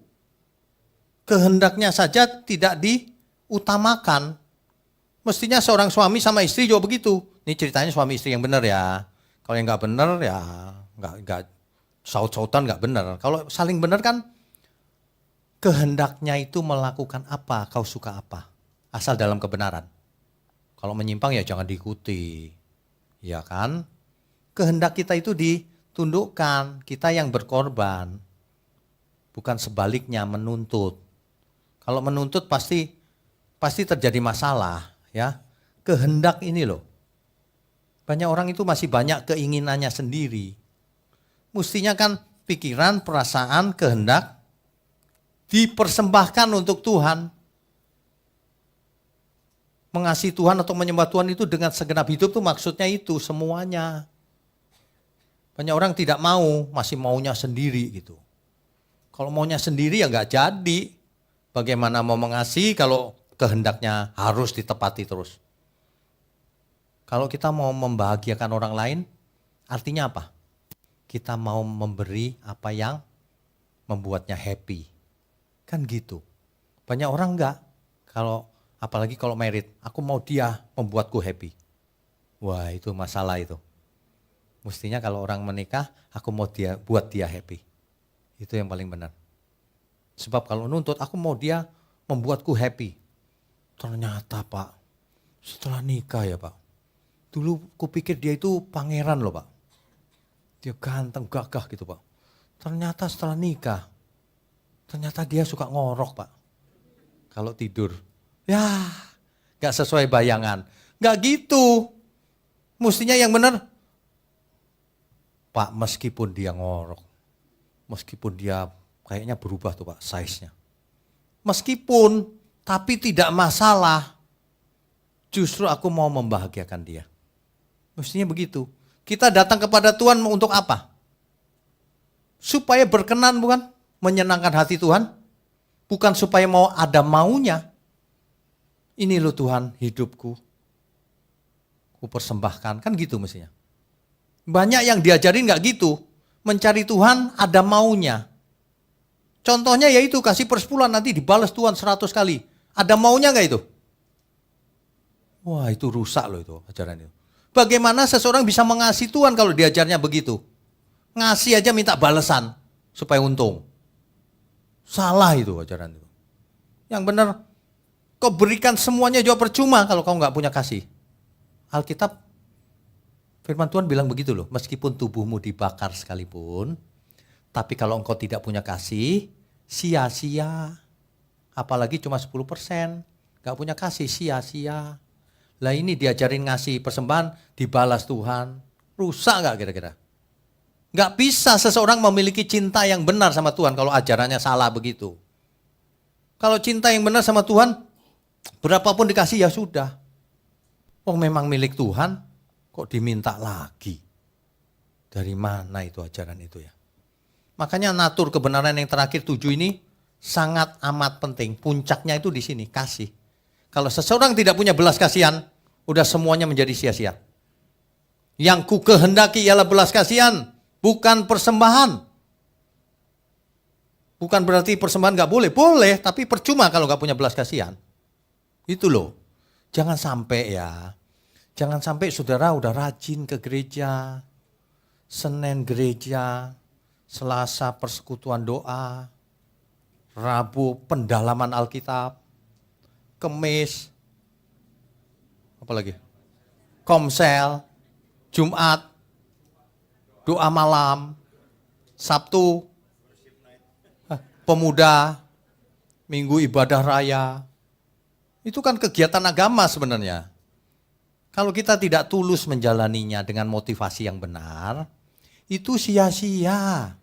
Kehendaknya saja tidak diutamakan. Mestinya seorang suami sama istri juga begitu. Ini ceritanya suami istri yang benar ya. Kalau yang nggak benar ya nggak saut-sautan nggak benar. Kalau saling benar kan kehendaknya itu melakukan apa, kau suka apa. Asal dalam kebenaran. Kalau menyimpang ya jangan diikuti. Ya kan? Kehendak kita itu ditundukkan. Kita yang berkorban. Bukan sebaliknya menuntut. Kalau menuntut pasti terjadi masalah. Ya, kehendak ini loh. Banyak orang itu masih banyak keinginannya sendiri. Mestinya kan pikiran, perasaan, kehendak dipersembahkan untuk Tuhan. Mengasihi Tuhan atau menyembah Tuhan itu dengan segenap hidup tuh maksudnya itu semuanya. Banyak orang tidak mau, masih maunya sendiri gitu. Kalau maunya sendiri ya nggak jadi. Bagaimana mau mengasihi kalau kehendaknya harus ditepati terus. Kalau kita mau membahagiakan orang lain, artinya apa? Kita mau memberi apa yang membuatnya happy. Kan gitu. Banyak orang enggak. Apalagi kalau married, aku mau dia membuatku happy. Wah itu masalah itu. Mestinya kalau orang menikah, aku mau buat dia happy. Itu yang paling benar. Sebab kalau nuntut, aku mau dia membuatku happy. Ternyata Pak, setelah nikah ya Pak. Dulu kupikir dia itu pangeran loh Pak. Dia ganteng, gagah gitu Pak. Ternyata setelah nikah, ternyata dia suka ngorok Pak. Kalau tidur. Ya, gak sesuai bayangan. Gak gitu. Mestinya yang benar. Pak, meskipun dia ngorok. Meskipun dia kayaknya berubah tuh Pak, size-nya. Meskipun, tapi tidak masalah. Justru aku mau membahagiakan dia. Mestinya begitu. Kita datang kepada Tuhan untuk apa? Supaya berkenan bukan? Menyenangkan hati Tuhan. Bukan supaya mau ada maunya. Ini loh Tuhan hidupku. Ku persembahkan. Kan gitu mestinya. Banyak yang diajarin gak gitu. Mencari Tuhan ada maunya. Contohnya yaitu kasih persepuluhan nanti dibalas Tuhan 100 kali. Ada maunya gak itu? Wah itu rusak loh itu ajaran itu. Bagaimana seseorang bisa mengasihi Tuhan kalau diajarnya begitu? Ngasih aja minta balasan supaya untung. Salah itu ajaran itu. Yang benar, kau berikan semuanya juga percuma kalau kau nggak punya kasih. Alkitab, firman Tuhan bilang begitu loh. Meskipun tubuhmu dibakar sekalipun, tapi kalau engkau tidak punya kasih, sia-sia. Apalagi cuma 10%. Nggak punya kasih, sia-sia. Lah ini diajarin ngasih persembahan, dibalas Tuhan. Rusak nggak kira-kira? Nggak bisa seseorang memiliki cinta yang benar sama Tuhan kalau ajarannya salah begitu. Kalau cinta yang benar sama Tuhan, berapapun dikasih ya sudah. Oh memang milik Tuhan, kok diminta lagi? Dari mana itu ajaran itu ya? Makanya natur kebenaran yang terakhir 7 ini sangat amat penting. Puncaknya itu di sini, kasih. Kalau seseorang tidak punya belas kasihan, udah semuanya menjadi sia-sia. Yang ku kehendaki ialah belas kasihan, bukan persembahan. Bukan berarti persembahan gak boleh, boleh, tapi percuma kalau gak punya belas kasihan. Itu loh, jangan sampai ya. Jangan sampai saudara udah rajin ke gereja, Senin gereja, Selasa persekutuan doa, Rabu pendalaman Alkitab, Kemis, apalagi? Komsel, Jumat, doa malam, Sabtu, pemuda, Minggu ibadah raya. Itu kan kegiatan agama sebenarnya. Kalau kita tidak tulus menjalaninya dengan motivasi yang benar, itu sia-sia.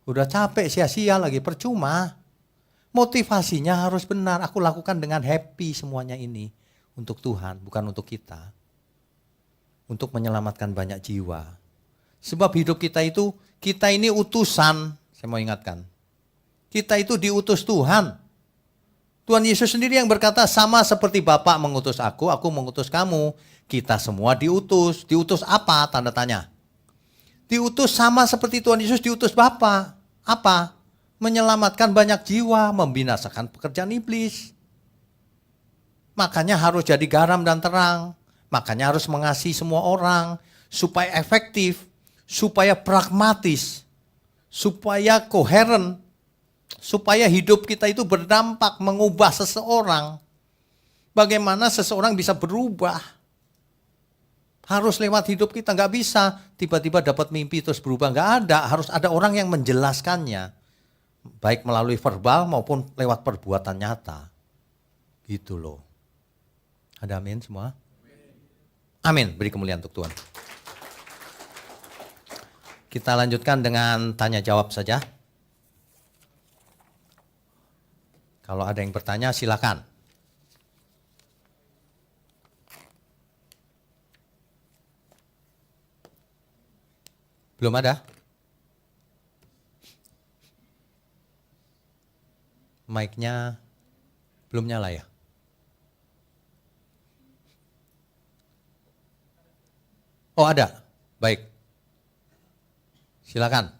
Udah capek sia-sia lagi, percuma. Motivasinya harus benar. Aku lakukan dengan happy semuanya ini. Untuk Tuhan, bukan untuk kita. Untuk menyelamatkan banyak jiwa. Sebab hidup kita ini utusan. Saya mau ingatkan. Kita itu diutus Tuhan. Tuhan Yesus sendiri yang berkata, sama seperti Bapa mengutus aku mengutus kamu. Kita semua diutus. Diutus apa? Tanda tanya. Diutus sama seperti Tuhan Yesus diutus Bapa. Apa? Menyelamatkan banyak jiwa, membinasakan pekerjaan iblis. Makanya harus jadi garam dan terang. Makanya harus mengasihi semua orang. Supaya efektif. Supaya pragmatis. Supaya koheren. Supaya hidup kita itu berdampak mengubah seseorang. Bagaimana seseorang bisa berubah? Harus lewat hidup kita, nggak bisa tiba-tiba dapat mimpi terus berubah, nggak ada. Harus ada orang yang menjelaskannya, baik melalui verbal maupun lewat perbuatan nyata. Gitu loh. Ada amin semua? Amin, beri kemuliaan untuk Tuhan. Kita lanjutkan dengan tanya jawab saja. Kalau ada yang bertanya silakan. Belum ada? Mic-nya belum nyala ya? Oh ada, baik. Silakan.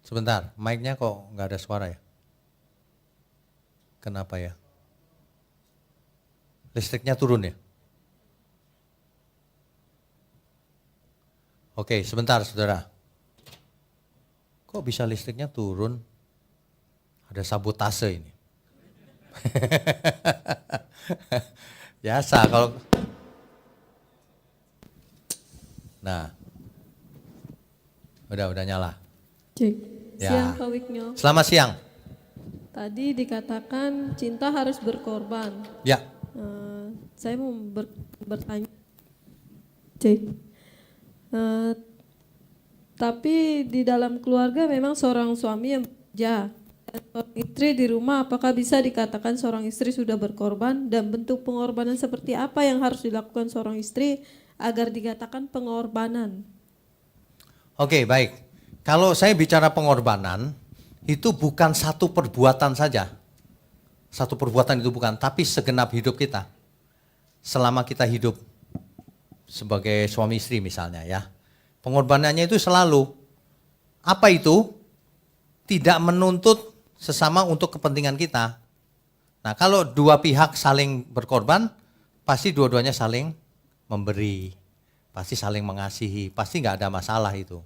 Sebentar, mic-nya kok nggak ada suara ya? Kenapa ya? Listriknya turun ya? Oke, sebentar saudara. Kok bisa listriknya turun? Ada sabotase ini. Biasa kalau... Nah, udah nyala. Cek. Ya. Siang Pak Wiknyo. Selamat siang. Tadi dikatakan cinta harus berkorban. Ya. Saya mau bertanya. Cek. Tapi di dalam keluarga memang seorang suami yang bekerja. Dan seorang istri di rumah, apakah bisa dikatakan seorang istri sudah berkorban? Dan bentuk pengorbanan seperti apa yang harus dilakukan seorang istri agar dikatakan pengorbanan? Oke, baik. Kalau saya bicara pengorbanan, itu bukan satu perbuatan saja. Satu perbuatan itu bukan, tapi segenap hidup kita. Selama kita hidup sebagai suami istri misalnya ya. Pengorbanannya itu selalu, apa itu? Tidak menuntut sesama untuk kepentingan kita. Nah kalau dua pihak saling berkorban, pasti dua-duanya saling memberi. Pasti saling mengasihi, pasti nggak ada masalah itu.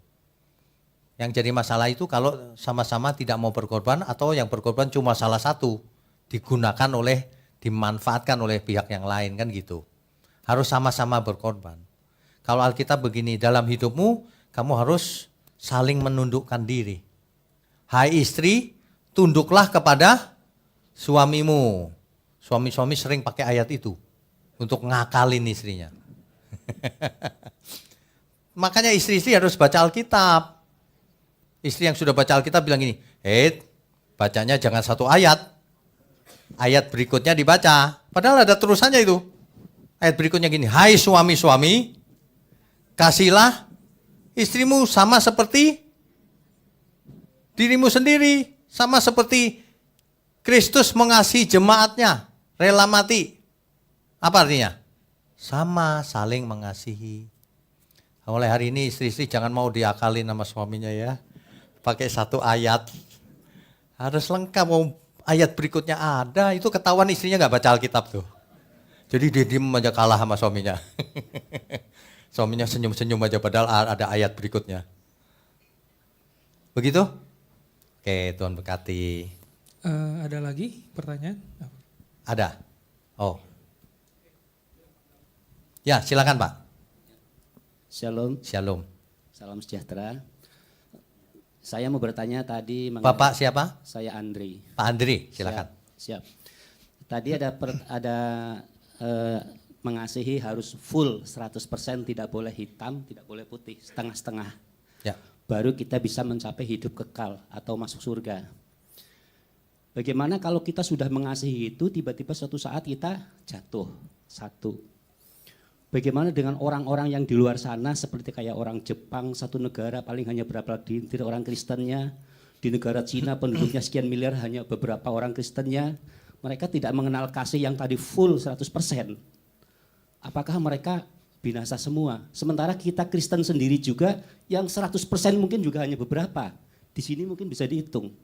Yang jadi masalah itu kalau sama-sama tidak mau berkorban atau yang berkorban cuma salah satu, dimanfaatkan oleh pihak yang lain kan gitu. Harus sama-sama berkorban. Kalau Alkitab begini, dalam hidupmu kamu harus saling menundukkan diri. Hai istri, tunduklah kepada suamimu. Suami-suami sering pakai ayat itu untuk ngakalin istrinya. Makanya istri-istri harus baca Alkitab. Istri yang sudah baca Alkitab bilang gini, bacanya jangan satu ayat. Ayat berikutnya dibaca. Padahal ada terusannya itu. Ayat berikutnya gini, hai suami-suami, kasihlah istrimu sama seperti dirimu sendiri. Sama seperti Kristus mengasihi jemaatnya, rela mati. Apa artinya? Sama, saling mengasihi. Mulai hari ini istri-istri jangan mau diakalin sama suaminya ya. Pakai satu ayat, harus lengkap. Ayat berikutnya ada, itu ketahuan istrinya nggak baca Alkitab tuh. Jadi dia diem aja kalah sama suaminya. Suaminya senyum-senyum aja padahal ada ayat berikutnya. Begitu? Oke, Tuhan berkati. Ada lagi pertanyaan? Ada? Oh. Ya, silakan Pak. Shalom. Shalom. Salam sejahtera. Saya mau bertanya tadi mengenai... Bapak siapa? Saya Andri. Pak Andri, silakan. Siap. Tadi ada mengasihi harus full 100%, tidak boleh hitam, tidak boleh putih, setengah-setengah. Ya. Baru kita bisa mencapai hidup kekal atau masuk surga. Bagaimana kalau kita sudah mengasihi itu, tiba-tiba suatu saat kita jatuh? Satu. Bagaimana dengan orang-orang yang di luar sana seperti kayak orang Jepang, satu negara paling hanya berapa dintir orang Kristennya, di negara Cina penduduknya sekian miliar hanya beberapa orang Kristennya, mereka tidak mengenal kasih yang tadi full 100%. Apakah mereka binasa semua? Sementara kita Kristen sendiri juga yang 100% mungkin juga hanya beberapa. Di sini mungkin bisa dihitung.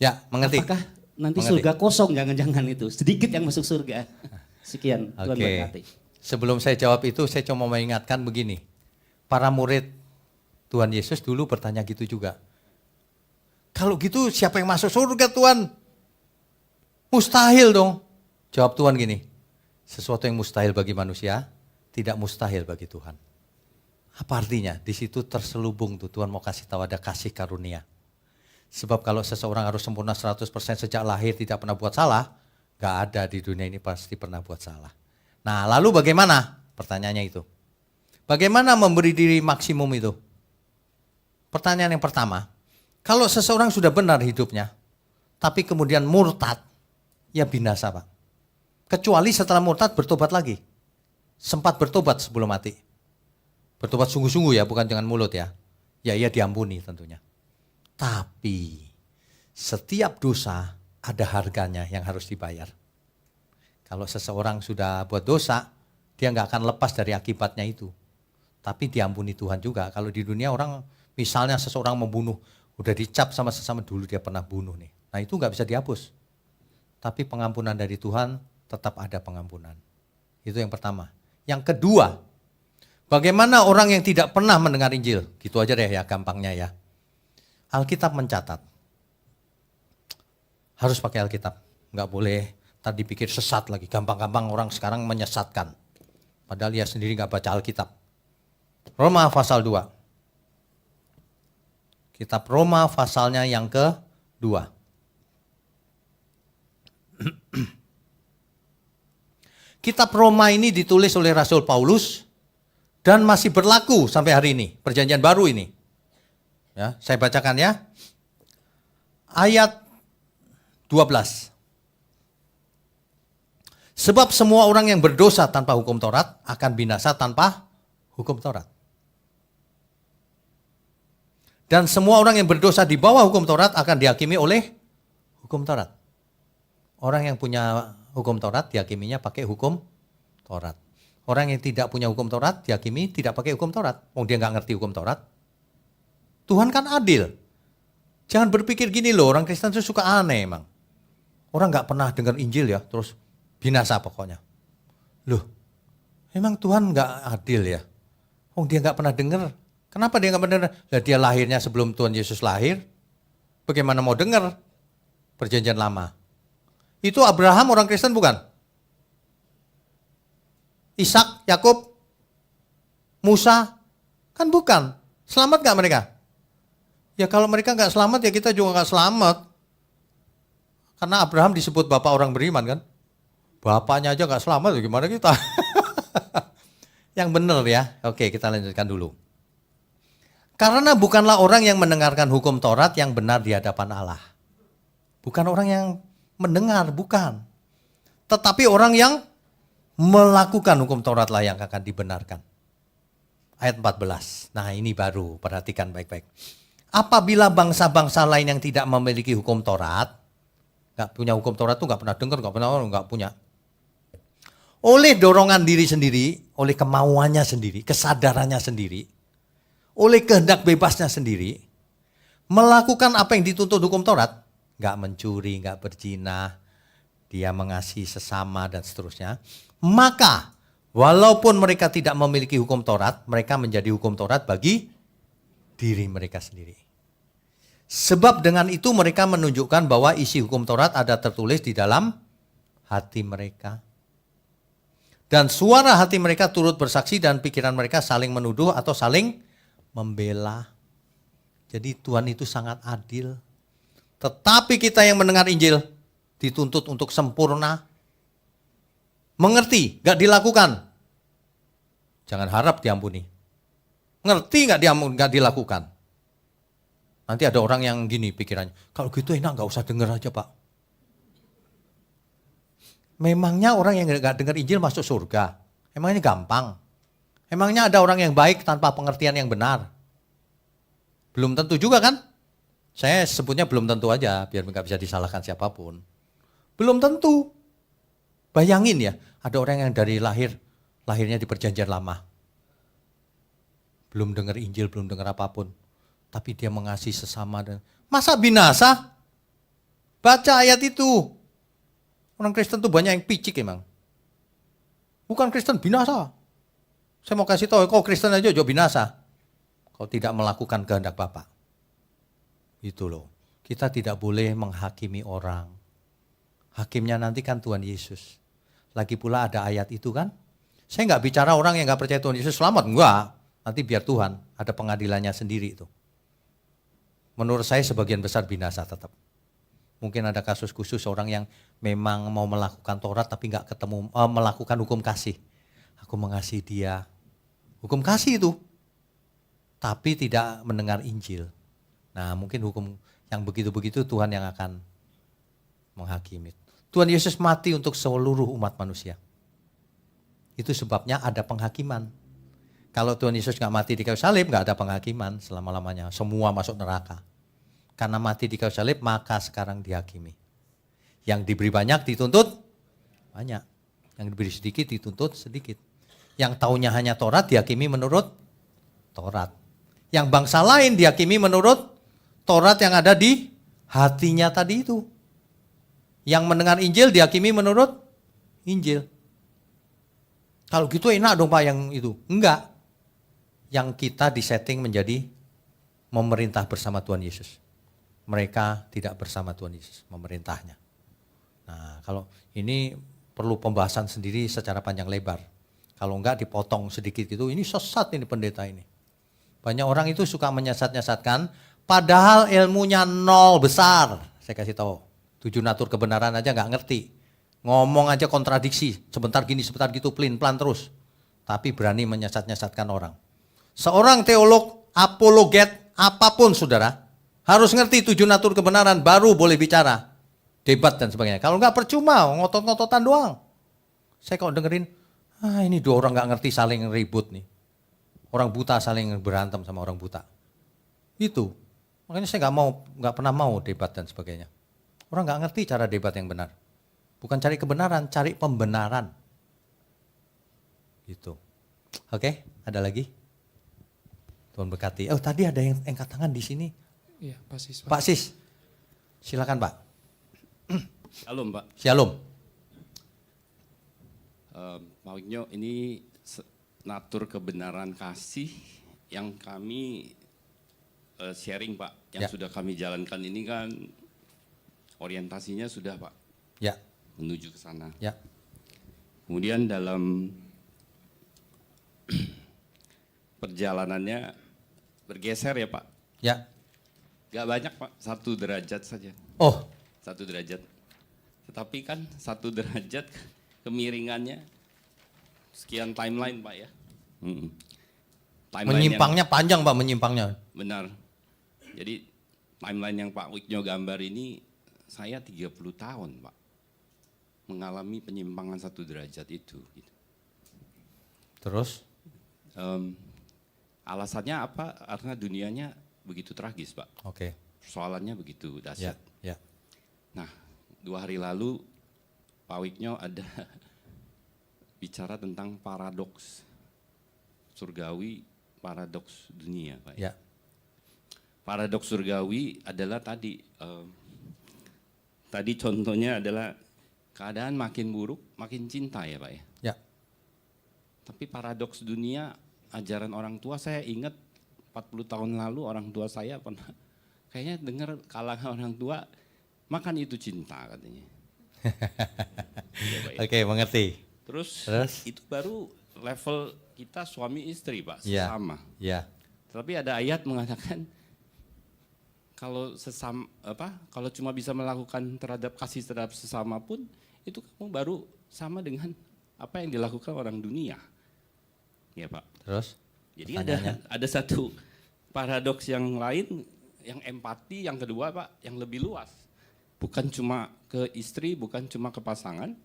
Ya, mengerti. Apakah nanti Mengerti. surga kosong, jangan-jangan itu, sedikit yang masuk surga. Sekian, Tuhan Oke. berkati. Sebelum saya jawab itu, saya cuma mau ingatkan begini. Para murid Tuhan Yesus dulu bertanya gitu juga. Kalau gitu siapa yang masuk surga Tuhan? Mustahil dong. Jawab Tuhan gini, sesuatu yang mustahil bagi manusia, tidak mustahil bagi Tuhan. Apa artinya? Di situ terselubung tuh, Tuhan mau kasih tahu ada kasih karunia. Sebab kalau seseorang harus sempurna 100% sejak lahir tidak pernah buat salah, gak ada di dunia ini pasti pernah buat salah. Nah lalu bagaimana? Pertanyaannya itu. Bagaimana memberi diri maksimum itu? Pertanyaan yang pertama, kalau seseorang sudah benar hidupnya, tapi kemudian murtad, ya binasa Pak. Kecuali setelah murtad bertobat lagi. Sempat bertobat sebelum mati. Bertobat sungguh-sungguh ya, bukan dengan mulut ya. Ya ia diampuni tentunya. Tapi setiap dosa ada harganya yang harus dibayar. Kalau seseorang sudah buat dosa, dia nggak akan lepas dari akibatnya itu. Tapi diampuni Tuhan juga. Kalau di dunia orang, misalnya seseorang membunuh, udah dicap sama sesama dulu dia pernah bunuh nih. Nah itu nggak bisa dihapus. Tapi pengampunan dari Tuhan tetap ada pengampunan. Itu yang pertama. Yang kedua, bagaimana orang yang tidak pernah mendengar Injil? Gitu aja deh ya gampangnya ya. Alkitab mencatat. Harus pakai Alkitab. Nggak boleh tadi dipikir sesat lagi. Gampang-gampang orang sekarang menyesatkan. Padahal dia sendiri nggak baca Alkitab. Roma pasal 2. Kitab Roma pasalnya yang kedua. Kitab Roma ini ditulis oleh Rasul Paulus dan masih berlaku sampai hari ini, perjanjian baru ini. Ya, saya bacakan ya. Ayat 12. Sebab semua orang yang berdosa tanpa hukum Taurat akan binasa tanpa hukum Taurat. Dan semua orang yang berdosa di bawah hukum Taurat akan dihakimi oleh hukum Taurat. Orang yang punya hukum Taurat dihakiminya pakai hukum Taurat. Orang yang tidak punya hukum Taurat dihakimi tidak pakai hukum Taurat. Dia nggak ngerti hukum Taurat. Tuhan kan adil. Jangan berpikir gini loh, orang Kristen itu suka aneh emang. Orang nggak pernah dengar Injil ya, terus binasa pokoknya. Loh, emang Tuhan nggak adil ya? Dia nggak pernah dengar. Kenapa dia nggak pernah dengar? Lah dia lahirnya sebelum Tuhan Yesus lahir. Bagaimana mau dengar perjanjian lama? Itu Abraham orang Kristen bukan? Ishak, Yakub, Musa, kan bukan. Selamat nggak mereka? Ya kalau mereka nggak selamat ya kita juga nggak selamat. Karena Abraham disebut bapak orang beriman kan. Bapaknya aja nggak selamat, gimana kita? Yang benar ya. Oke, kita lanjutkan dulu. Karena bukanlah orang yang mendengarkan hukum Taurat yang benar di hadapan Allah. Bukan orang yang mendengar, bukan. Tetapi orang yang melakukan hukum Taurat lah yang akan dibenarkan. Ayat 14. Nah ini baru, perhatikan baik-baik. Apabila bangsa-bangsa lain yang tidak memiliki hukum Taurat, nggak punya hukum Taurat tuh nggak pernah dengar, nggak punya. Oleh dorongan diri sendiri, oleh kemauannya sendiri, kesadarannya sendiri, oleh kehendak bebasnya sendiri, melakukan apa yang dituntut hukum Taurat, nggak mencuri, nggak berzina, dia mengasihi sesama dan seterusnya, maka walaupun mereka tidak memiliki hukum Taurat, mereka menjadi hukum Taurat bagi diri mereka sendiri. Sebab dengan itu mereka menunjukkan bahwa isi hukum Taurat ada tertulis di dalam hati mereka. Dan suara hati mereka turut bersaksi dan pikiran mereka saling menuduh atau saling membela. Jadi Tuhan itu sangat adil. Tetapi kita yang mendengar Injil dituntut untuk sempurna. mengerti, nggak dilakukan, jangan harap diampuni. Ngerti nggak dilakukan. Nanti ada orang yang gini pikirannya, kalau gitu enak nggak usah denger aja Pak. Memangnya orang yang nggak dengar Injil masuk surga? Emangnya gampang? Emangnya ada orang yang baik tanpa pengertian yang benar? Belum tentu juga kan? Saya sebutnya belum tentu aja, biar nggak bisa disalahkan siapapun. Belum tentu. Bayangin ya, ada orang yang dari lahirnya di perjanjian lama. Belum dengar Injil, belum dengar apapun. Tapi dia mengasihi sesama. Masa binasa? Baca ayat itu. Orang Kristen tuh banyak yang picik emang. Bukan Kristen binasa. Saya mau kasih tahu, kau Kristen aja juga binasa. Kau tidak melakukan kehendak Bapa. Itu loh. Kita tidak boleh menghakimi orang. Hakimnya nanti kan Tuhan Yesus. Lagi pula ada ayat itu kan. Saya nggak bicara orang yang nggak percaya Tuhan Yesus selamat, enggak. Nanti biar Tuhan, ada pengadilannya sendiri itu. Menurut saya sebagian besar binasa tetap. Mungkin ada kasus khusus orang yang memang mau melakukan Taurat tapi nggak ketemu melakukan hukum kasih. Aku mengasihi dia. Hukum kasih itu. Tapi tidak mendengar Injil. Nah mungkin hukum yang begitu-begitu Tuhan yang akan menghakimi. Tuhan Yesus mati untuk seluruh umat manusia. Itu sebabnya ada penghakiman. Kalau Tuhan Yesus nggak mati di kayu salib, nggak ada penghakiman selama-lamanya. Semua masuk neraka. Karena mati di kayu salib, maka sekarang dihakimi. Yang diberi banyak dituntut banyak. Yang diberi sedikit dituntut sedikit. Yang taunya hanya Taurat dihakimi menurut Taurat. Yang bangsa lain dihakimi menurut Taurat yang ada di hatinya tadi itu. Yang mendengar Injil dihakimi menurut Injil. Kalau gitu enak dong Pak yang itu. Enggak. Yang kita disetting menjadi memerintah bersama Tuhan Yesus. Mereka tidak bersama Tuhan Yesus, memerintahnya. Nah kalau ini perlu pembahasan sendiri secara panjang lebar. Kalau enggak dipotong sedikit itu, ini sesat ini pendeta ini. Banyak orang itu suka menyesat-nyesatkan, padahal ilmunya nol besar. Saya kasih tahu, 7 natur kebenaran aja nggak ngerti. Ngomong aja kontradiksi, sebentar gini, sebentar gitu, pelin-pelan terus. Tapi berani menyesat-nyesatkan orang. Seorang teolog, apologet, apapun saudara, harus ngerti 7 natur kebenaran, baru boleh bicara. Debat dan sebagainya. Kalau enggak percuma, ngotot-ngototan doang. Saya kalau dengerin, ini 2 orang nggak ngerti saling ribut nih. Orang buta saling berantem sama orang buta. Itu. Makanya saya nggak pernah mau debat dan sebagainya. Orang nggak ngerti cara debat yang benar. Bukan cari kebenaran, cari pembenaran. Gitu. Oke, ada lagi? Tuhan berkati. Oh tadi ada yang angkat tangan di sini. Iya, Pak Sis. Pak Sis, silakan Pak. Shalom Pak. Shalom. Pak Wigno, ini natur kebenaran kasih yang kami sharing Pak, yang Ya. sudah kami jalankan ini kan orientasinya sudah Pak, Ya, menuju ke sana. ya, Kemudian dalam perjalanannya bergeser ya Pak, ya. gak banyak Pak, 1 derajat saja, Oh, 1 derajat. Tetapi kan 1 derajat kemiringannya sekian timeline Pak ya. Timeline menyimpangnya panjang Pak, menyimpangnya. Benar. Jadi timeline yang Pak Wigno gambar ini saya 30 tahun Pak mengalami penyimpangan 1 derajat itu. Gitu. Terus? Alasannya apa? Karena dunianya begitu tragis Pak. Oke. Persoalannya begitu Ya, dahsyat. ya. Nah 2 hari lalu Pak Wigno ada bicara tentang paradoks surgawi, paradoks dunia Pak. Ya. Paradoks surgawi adalah tadi contohnya adalah keadaan makin buruk, makin cinta ya Pak ya. Ya. Tapi paradoks dunia, ajaran orang tua saya ingat 40 tahun lalu orang tua saya pernah kayaknya dengar kalangan orang tua makan itu cinta katanya. Ya, Pak, ya. Oke, mengerti. Terus itu baru level kita suami istri Pak, Ya. sama. Ya. Tapi ada ayat mengatakan kalau kalau cuma bisa melakukan kasih terhadap sesama pun itu kamu baru sama dengan apa yang dilakukan orang dunia. Ya Pak. Terus? Jadi ada satu paradoks yang lain, yang empati, yang kedua Pak, yang lebih luas. Bukan cuma ke istri, bukan cuma ke pasangan,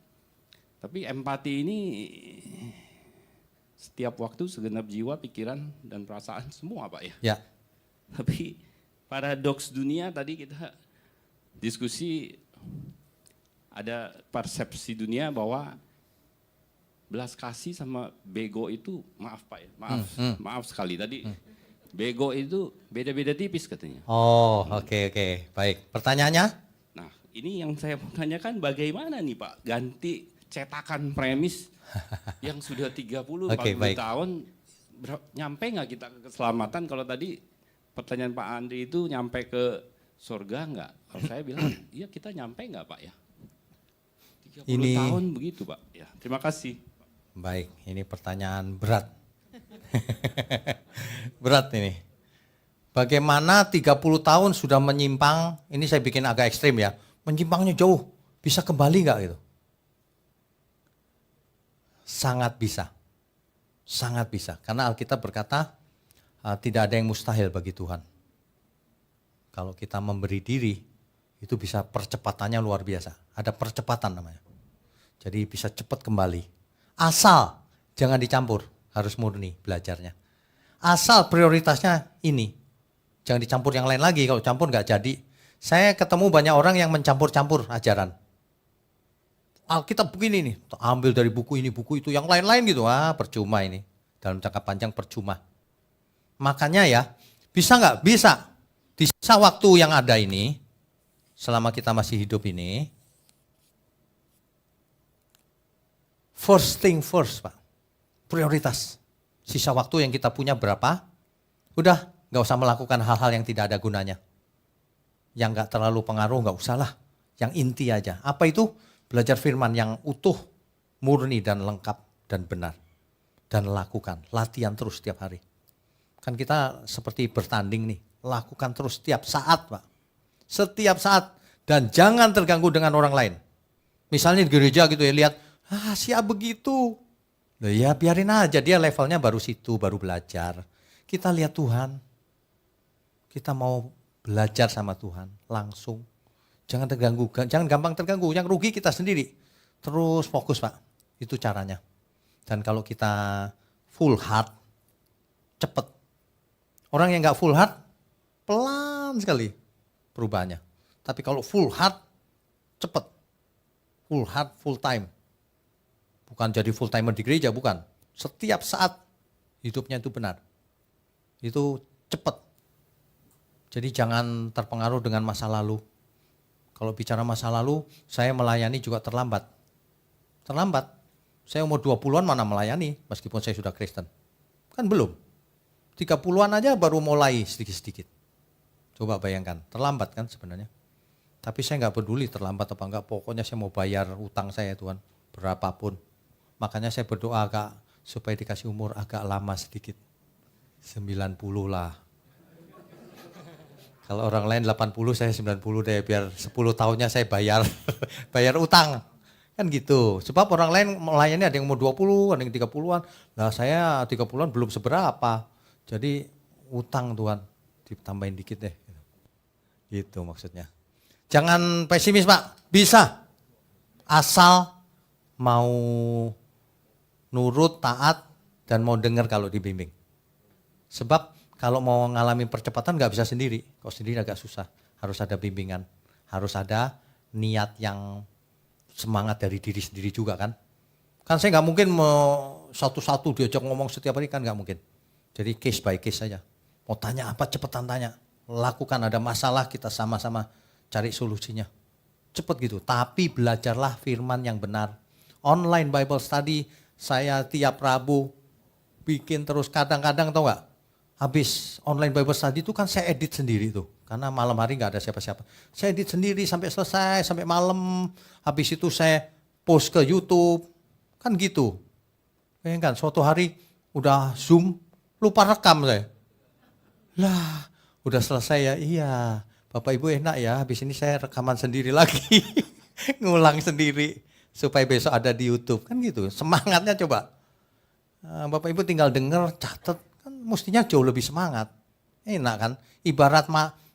tapi empati ini setiap waktu segenap jiwa, pikiran, dan perasaan semua Pak ya. Ya. Tapi paradoks dunia tadi kita diskusi, ada persepsi dunia bahwa belas kasih sama bego itu, maaf Pak ya, maaf sekali tadi, bego itu beda-beda tipis katanya. Oh, oke. Baik. Pertanyaannya? Nah, ini yang saya mau tanyakan, bagaimana nih Pak ganti cetakan premis yang sudah 30-40 baik. tahun, nyampe nggak kita ke keselamatan? Kalau tadi pertanyaan Pak Andri itu nyampe ke surga nggak? Kalau saya bilang, iya kita nyampe nggak Pak ya? 30 tahun begitu Pak. Ya, terima kasih. Baik, ini pertanyaan berat. Berat ini. Bagaimana 30 tahun sudah menyimpang, ini saya bikin agak ekstrim ya, menyimpangnya jauh, bisa kembali nggak gitu? Sangat bisa. Sangat bisa, karena Alkitab berkata tidak ada yang mustahil bagi Tuhan. Kalau kita memberi diri, itu bisa percepatannya luar biasa. Ada percepatan namanya. Jadi bisa cepat kembali. Asal jangan dicampur, harus murni belajarnya. Asal prioritasnya ini, jangan dicampur yang lain lagi, kalau campur nggak jadi. Saya ketemu banyak orang yang mencampur-campur ajaran. Alkitab begini nih, ambil dari buku ini, buku itu, yang lain-lain gitu, percuma ini. Dalam jangka panjang percuma. Makanya ya, bisa nggak? Bisa. Di sisa waktu yang ada ini, selama kita masih hidup ini, first thing first Pak, prioritas. Sisa waktu yang kita punya berapa, udah nggak usah melakukan hal-hal yang tidak ada gunanya. Yang nggak terlalu pengaruh nggak usah lah, yang inti aja. Apa itu? Belajar firman yang utuh, murni dan lengkap dan benar. Dan lakukan, latihan terus setiap hari. Kan kita seperti bertanding nih, lakukan terus setiap saat Pak. Setiap saat, dan jangan terganggu dengan orang lain. Misalnya di gereja gitu ya, lihat, siap begitu. Loh ya biarin aja, dia levelnya baru situ, baru belajar. Kita lihat Tuhan, kita mau belajar sama Tuhan langsung. Jangan terganggu, jangan gampang terganggu, yang rugi kita sendiri. Terus fokus Pak, itu caranya. Dan kalau kita full heart, cepet. Orang yang gak full heart, pelan sekali perubahannya. Tapi kalau full heart, cepet. Full heart, full time. Bukan jadi full timer di gereja, bukan. Setiap saat hidupnya itu benar. Itu cepet. Jadi jangan terpengaruh dengan masa lalu. Kalau bicara masa lalu, saya melayani juga terlambat. Terlambat. Saya umur 20-an mana melayani, meskipun saya sudah Kristen. Kan belum. 30-an aja baru mulai sedikit-sedikit. Coba bayangkan, terlambat kan sebenarnya. Tapi saya nggak peduli terlambat apa enggak, pokoknya saya mau bayar utang saya Tuhan, berapapun. Makanya saya berdoa agak supaya dikasih umur agak lama sedikit. 90 lah. Kalau orang lain 80, saya 90 deh, biar 10 tahunnya saya bayar bayar utang. Kan gitu. Sebab orang lain melayani ada yang umur 20, ada yang 30-an. Lah saya 30-an belum seberapa. Jadi utang Tuhan, ditambahin dikit deh. Gitu maksudnya. Jangan pesimis Pak, bisa. Asal mau nurut, taat, dan mau dengar kalau dibimbing. Sebab kalau mau ngalami percepatan nggak bisa sendiri. Kalau sendiri agak susah. Harus ada bimbingan. Harus ada niat yang semangat dari diri sendiri juga kan. Kan saya nggak mungkin satu-satu diajak ngomong setiap hari, kan nggak mungkin. Jadi case by case saja. Mau tanya apa cepetan tanya. Lakukan, ada masalah kita sama-sama cari solusinya. Cepet gitu. Tapi belajarlah firman yang benar. Online Bible study saya tiap Rabu bikin terus, kadang-kadang tau nggak? Habis online Bible study itu kan saya edit sendiri tuh. Karena malam hari nggak ada siapa-siapa. Saya edit sendiri sampai selesai, sampai malam. Habis itu saya post ke YouTube. Kan gitu. Bayangkan suatu hari udah Zoom, lupa rekam saya. Lah, udah selesai ya? Iya. Bapak Ibu enak ya, habis ini saya rekaman sendiri lagi. Ngulang sendiri. supaya besok ada di YouTube kan gitu. Semangatnya coba. Bapak Ibu tinggal denger, catat, kan mestinya jauh lebih semangat. Enak kan? Ibarat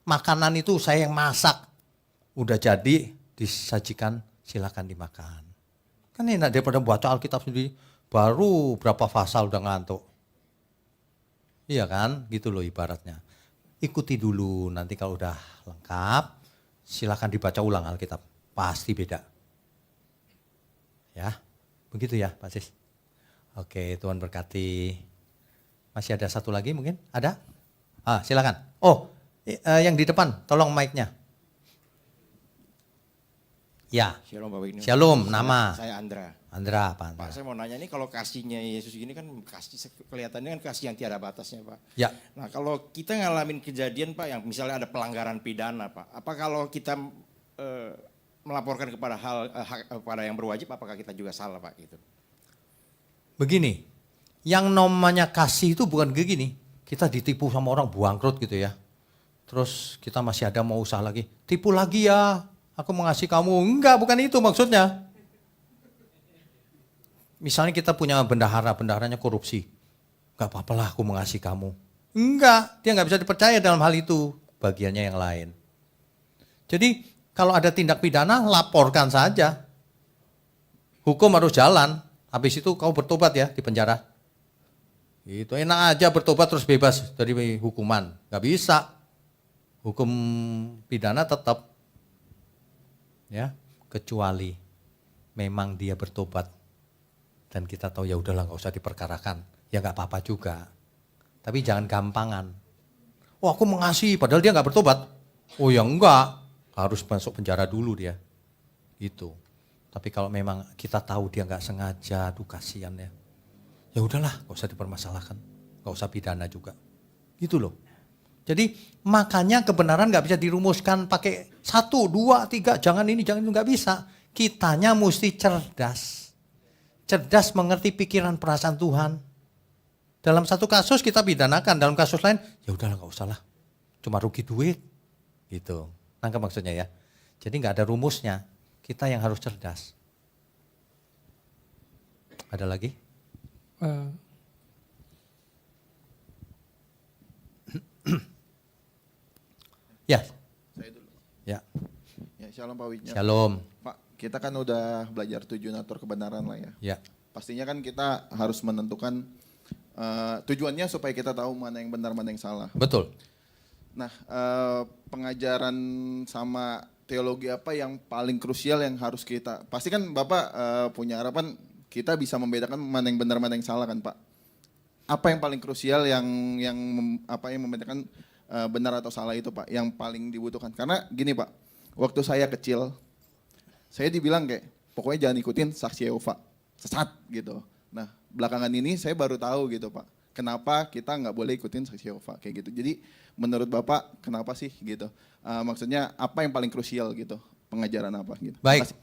makanan itu saya yang masak. Udah jadi, disajikan, silakan dimakan. Kan enak daripada baca Alkitab sendiri, baru berapa pasal udah ngantuk. Iya kan? Gitu loh ibaratnya. Ikuti dulu, nanti kalau udah lengkap, silakan dibaca ulang Alkitab. Pasti beda. Ya, begitu ya Pak Sis. Oke, Tuhan berkati. Masih ada satu lagi mungkin? Ada? Silakan. Oh, yang di depan, tolong mic-nya. Ya. Shalom Bapak Ibu. Shalom, nama. Saya Andra. Andra, Pak Andra. Pak, saya mau nanya ini kalau kasihnya Yesus ini kan kasih kelihatannya kan kasih yang tiada batasnya, Pak. Ya. Nah, kalau kita ngalamin kejadian, Pak, yang misalnya ada pelanggaran pidana, Pak. Apa kalau kita melaporkan kepada kepada yang berwajib, apakah kita juga salah, Pak, gitu? Begini, yang namanya kasih itu bukan begini. Kita ditipu sama orang bangkrut gitu ya. Terus kita masih ada mau usaha lagi. Tipu lagi ya, aku mengasihi kamu. Enggak, bukan itu maksudnya. Misalnya kita punya bendaharanya korupsi. Enggak apa-apa lah aku mengasihi kamu. Enggak, dia enggak bisa dipercaya dalam hal itu. Bagiannya yang lain. Jadi kalau ada tindak pidana, laporkan saja. Hukum harus jalan. Habis itu kau bertobat ya di penjara. Itu enak aja bertobat terus bebas dari hukuman. Gak bisa. Hukum pidana tetap. Ya, kecuali memang dia bertobat. Dan kita tahu ya udahlah gak usah diperkarakan. Ya gak apa-apa juga. Tapi jangan gampangan. Oh aku mengasihi padahal dia gak bertobat. Oh ya enggak. Harus masuk penjara dulu dia. Gitu. Tapi kalau memang kita tahu dia nggak sengaja, aduh kasihan ya. Ya udahlah, nggak usah dipermasalahkan, nggak usah pidana juga, gitu loh. Jadi makanya kebenaran nggak bisa dirumuskan pakai 1, 2, 3, jangan ini, jangan itu, nggak bisa. Kitanya mesti cerdas, cerdas mengerti pikiran perasaan Tuhan. Dalam satu kasus kita pidanakan, dalam kasus lain ya udahlah nggak usah lah, cuma rugi duit, gitu. Nangkep maksudnya ya. Jadi nggak ada rumusnya. Kita yang harus cerdas. Ada lagi? Ya. Saya dulu. Ya. Ya, shalom Pak Wijnya. Shalom. Pak, kita kan udah belajar 7 natur kebenaran lah ya. Ya. Pastinya kan kita harus menentukan tujuannya supaya kita tahu mana yang benar, mana yang salah. Betul. Nah, pengajaran sama teologi apa yang paling krusial yang harus kita, pasti kan Bapak punya harapan kita bisa membedakan mana yang benar, mana yang salah kan Pak. Apa yang paling krusial yang membedakan benar atau salah itu Pak, yang paling dibutuhkan. Karena gini Pak, waktu saya kecil, saya dibilang kayak, pokoknya jangan ikutin saksi Yehova, sesat gitu. Nah, belakangan ini saya baru tahu gitu Pak, kenapa kita nggak boleh ikutin saksi Yehova kayak gitu. Jadi menurut Bapak kenapa sih gitu? Maksudnya apa yang paling krusial gitu? Pengajaran apa gitu? Baik. Makasih.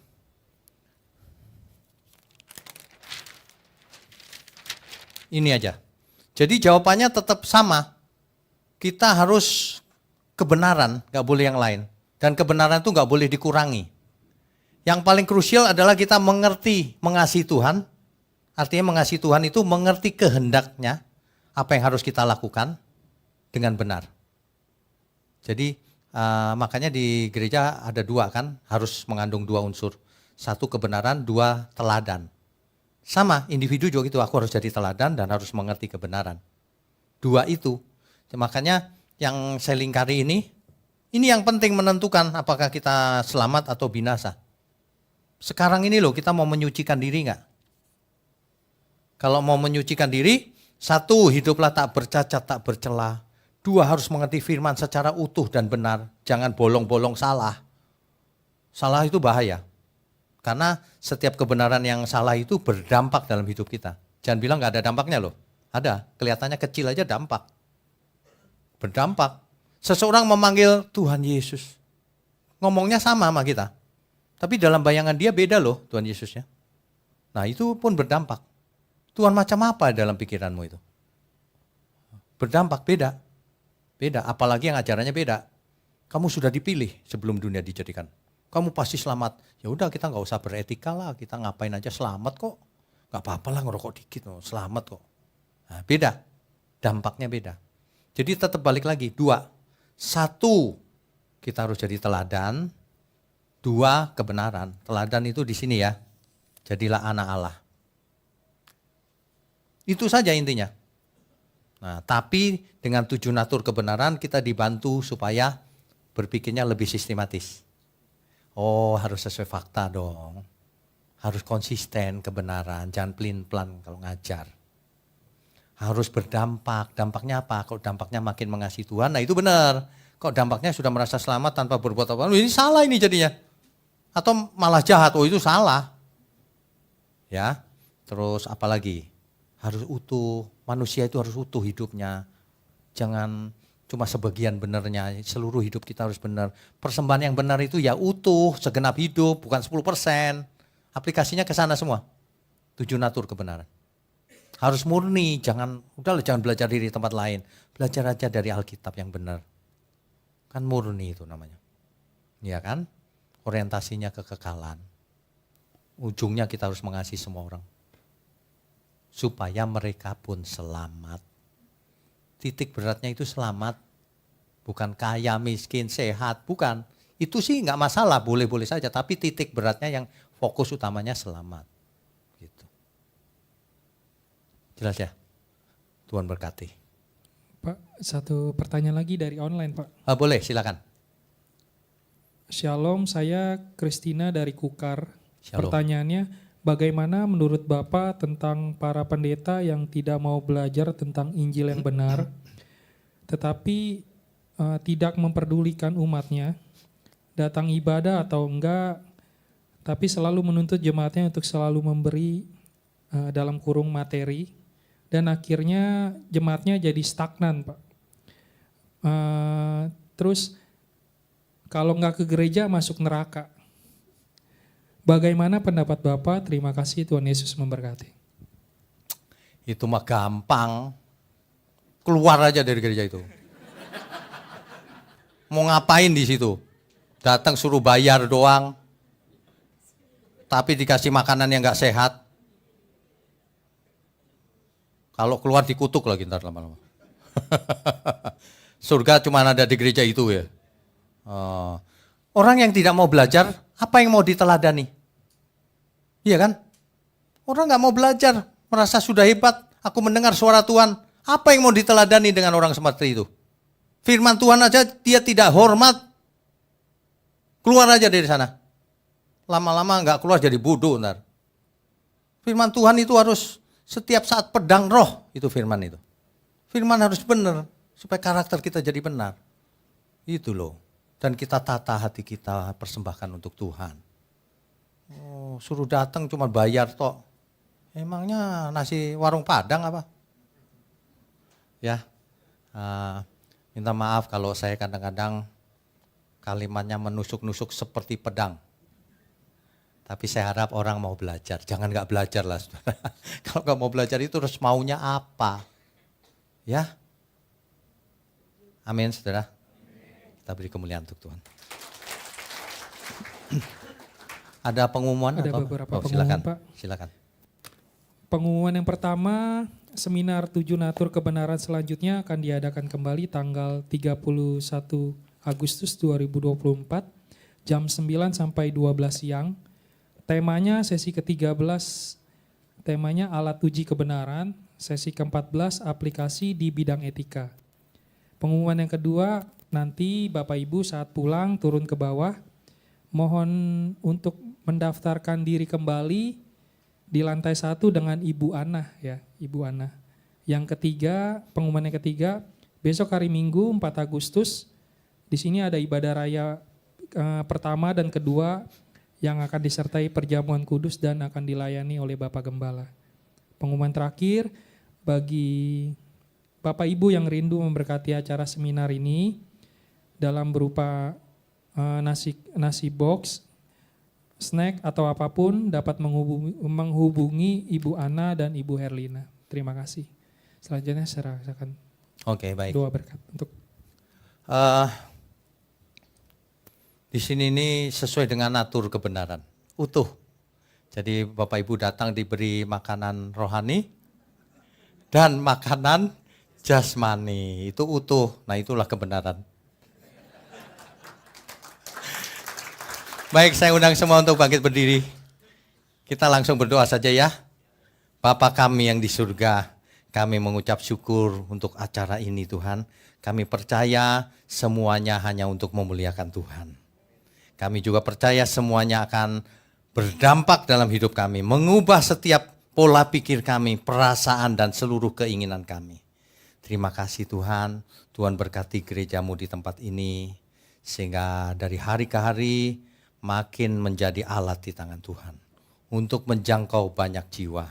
Ini aja. Jadi jawabannya tetap sama. Kita harus kebenaran, nggak boleh yang lain. Dan kebenaran itu nggak boleh dikurangi. Yang paling krusial adalah kita mengerti, mengasihi Tuhan. Artinya mengasihi Tuhan itu mengerti kehendaknya, apa yang harus kita lakukan dengan benar. Jadi makanya di gereja ada 2 kan, harus mengandung 2 unsur. 1 kebenaran, 2 teladan. Sama, individu juga gitu, aku harus jadi teladan dan harus mengerti kebenaran. 2 itu. Makanya yang saya lingkari ini yang penting menentukan apakah kita selamat atau binasa. Sekarang ini loh, kita mau menyucikan diri enggak? Kalau mau menyucikan diri, 1, hiduplah tak bercacat, tak bercela. 2, harus mengerti firman secara utuh dan benar. Jangan bolong-bolong salah. Salah itu bahaya. Karena setiap kebenaran yang salah itu berdampak dalam hidup kita. Jangan bilang nggak ada dampaknya loh. Ada, kelihatannya kecil aja dampak. Berdampak. Seseorang memanggil Tuhan Yesus. Ngomongnya sama kita. Tapi dalam bayangan dia beda loh Tuhan Yesusnya. Nah itu pun berdampak. Tuhan macam apa dalam pikiranmu itu? Berdampak, beda. Beda, apalagi yang ajarannya beda. Kamu sudah dipilih sebelum dunia dijadikan. kamu pasti selamat. Ya udah kita nggak usah beretika lah, kita ngapain aja selamat kok. Nggak apa-apa lah ngerokok dikit, selamat kok. Nah, beda, dampaknya beda. Jadi tetap balik lagi, 2. 1, kita harus jadi teladan. 2, kebenaran. Teladan itu di sini ya, jadilah anak Allah. Itu saja intinya. Nah, tapi dengan 7 natur kebenaran kita dibantu supaya berpikirnya lebih sistematis. Oh, harus sesuai fakta dong. Harus konsisten kebenaran, jangan pelin-pelan kalau ngajar. Harus berdampak. Dampaknya apa? Kalau dampaknya makin mengasihi Tuhan, nah itu benar. Kok dampaknya sudah merasa selamat tanpa berbuat apa-apa, ini salah ini jadinya. Atau malah jahat, oh itu salah. Ya, terus apa lagi? Harus utuh, manusia itu harus utuh hidupnya. Jangan cuma sebagian benernya, seluruh hidup kita harus benar. Persembahan yang benar itu ya utuh, segenap hidup, bukan 10%. Aplikasinya ke sana semua. 7 natur kebenaran. Harus murni, jangan belajar dari tempat lain. Belajar aja dari Alkitab yang benar. Kan murni itu namanya. Iya kan? Orientasinya kekekalan. Ujungnya kita harus mengasihi semua orang. Supaya mereka pun selamat. Titik beratnya itu selamat. Bukan kaya, miskin, sehat, bukan. Itu sih nggak masalah, boleh-boleh saja. Tapi titik beratnya yang fokus utamanya selamat. Gitu. Jelas ya? Tuhan berkati. Pak, satu pertanyaan lagi dari online, Pak. Boleh, silakan. Shalom, saya Kristina dari Kukar. Shalom. Pertanyaannya, bagaimana menurut Bapak tentang para pendeta yang tidak mau belajar tentang Injil yang benar, tetapi tidak memperdulikan umatnya, datang ibadah atau enggak, tapi selalu menuntut jemaatnya untuk selalu memberi dalam kurung materi, dan akhirnya jemaatnya jadi stagnan, Pak. Terus kalau enggak ke gereja masuk neraka. Bagaimana pendapat Bapak? Terima kasih, Tuhan Yesus memberkati. Itu mah gampang. Keluar aja dari gereja itu. Mau ngapain di situ? Datang suruh bayar doang. Tapi dikasih makanan yang gak sehat. Kalau keluar dikutuk lagi ntar lama-lama. Surga cuma ada di gereja itu ya. Orang yang tidak mau belajar, apa yang mau diteladani? Iya kan? Orang gak mau belajar, merasa sudah hebat, aku mendengar suara Tuhan. Apa yang mau diteladani dengan orang seperti itu? Firman Tuhan aja dia tidak hormat. Keluar aja dari sana. Lama-lama gak keluar jadi bodoh ntar. Firman Tuhan itu harus setiap saat pedang roh, itu firman itu. Firman harus benar, supaya karakter kita jadi benar. Itu loh. Dan kita tata hati kita, persembahkan untuk Tuhan. Oh, suruh datang cuma bayar toh. Emangnya nasi warung Padang apa? Ya, minta maaf kalau saya kadang-kadang kalimatnya menusuk-nusuk seperti pedang. Tapi saya harap orang mau belajar. Jangan nggak belajar lah, saudara. Kalau nggak mau belajar itu harus maunya apa? Ya, amin, saudara. Kita beri kemuliaan untuk Tuhan. Ada pengumuman? Ada atau? beberapa Oh, pengumuman, silakan. Pak. Silakan. Pengumuman yang pertama, seminar 7 natur kebenaran selanjutnya akan diadakan kembali tanggal 31 Agustus 2024 jam 9 sampai 12 siang. Temanya sesi ke-13, temanya alat uji kebenaran, sesi ke-14 aplikasi di bidang etika. Pengumuman yang kedua, nanti Bapak Ibu saat pulang turun ke bawah, mohon untuk mendaftarkan diri kembali di lantai 1 dengan Ibu Ana ya, Ibu Ana. Yang ketiga, pengumuman yang ketiga, besok hari Minggu 4 Agustus, di sini ada ibadah raya pertama dan kedua yang akan disertai perjamuan kudus dan akan dilayani oleh Bapak Gembala. Pengumuman terakhir, bagi Bapak Ibu yang rindu memberkati acara seminar ini dalam berupa nasi box, snack atau apapun dapat menghubungi Ibu Ana dan Ibu Herlina. Terima kasih. Selanjutnya saya rasakan Oke, baik. doa berkat untuk Di sini ini sesuai dengan natur kebenaran, utuh. Jadi Bapak Ibu datang diberi makanan rohani dan makanan jasmani, itu utuh. Nah, itulah kebenaran. Baik, saya undang semua untuk bangkit berdiri. Kita langsung berdoa saja ya. Bapa kami yang di surga, kami mengucap syukur untuk acara ini Tuhan. Kami percaya semuanya hanya untuk memuliakan Tuhan. Kami juga percaya semuanya akan berdampak dalam hidup kami, mengubah setiap pola pikir kami, perasaan dan seluruh keinginan kami. Terima kasih Tuhan, Tuhan berkati gerejamu di tempat ini, sehingga dari hari ke hari makin menjadi alat di tangan Tuhan untuk menjangkau banyak jiwa.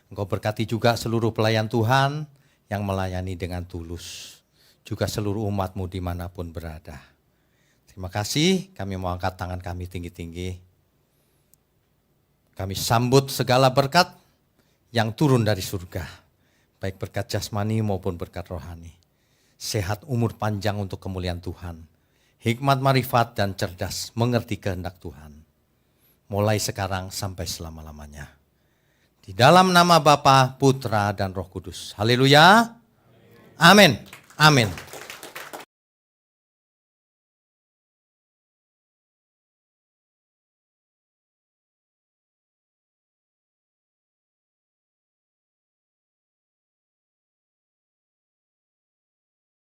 Engkau berkati juga seluruh pelayan Tuhan yang melayani dengan tulus, juga seluruh umatmu dimanapun berada. Terima kasih, kami mau angkat tangan kami tinggi-tinggi. Kami sambut segala berkat yang turun dari surga, baik berkat jasmani maupun berkat rohani. Sehat umur panjang untuk kemuliaan Tuhan, hikmat marifat dan cerdas mengerti kehendak Tuhan. Mulai sekarang sampai selama-lamanya. Di dalam nama Bapa, Putra, dan Roh Kudus. Haleluya. Amin. Amin.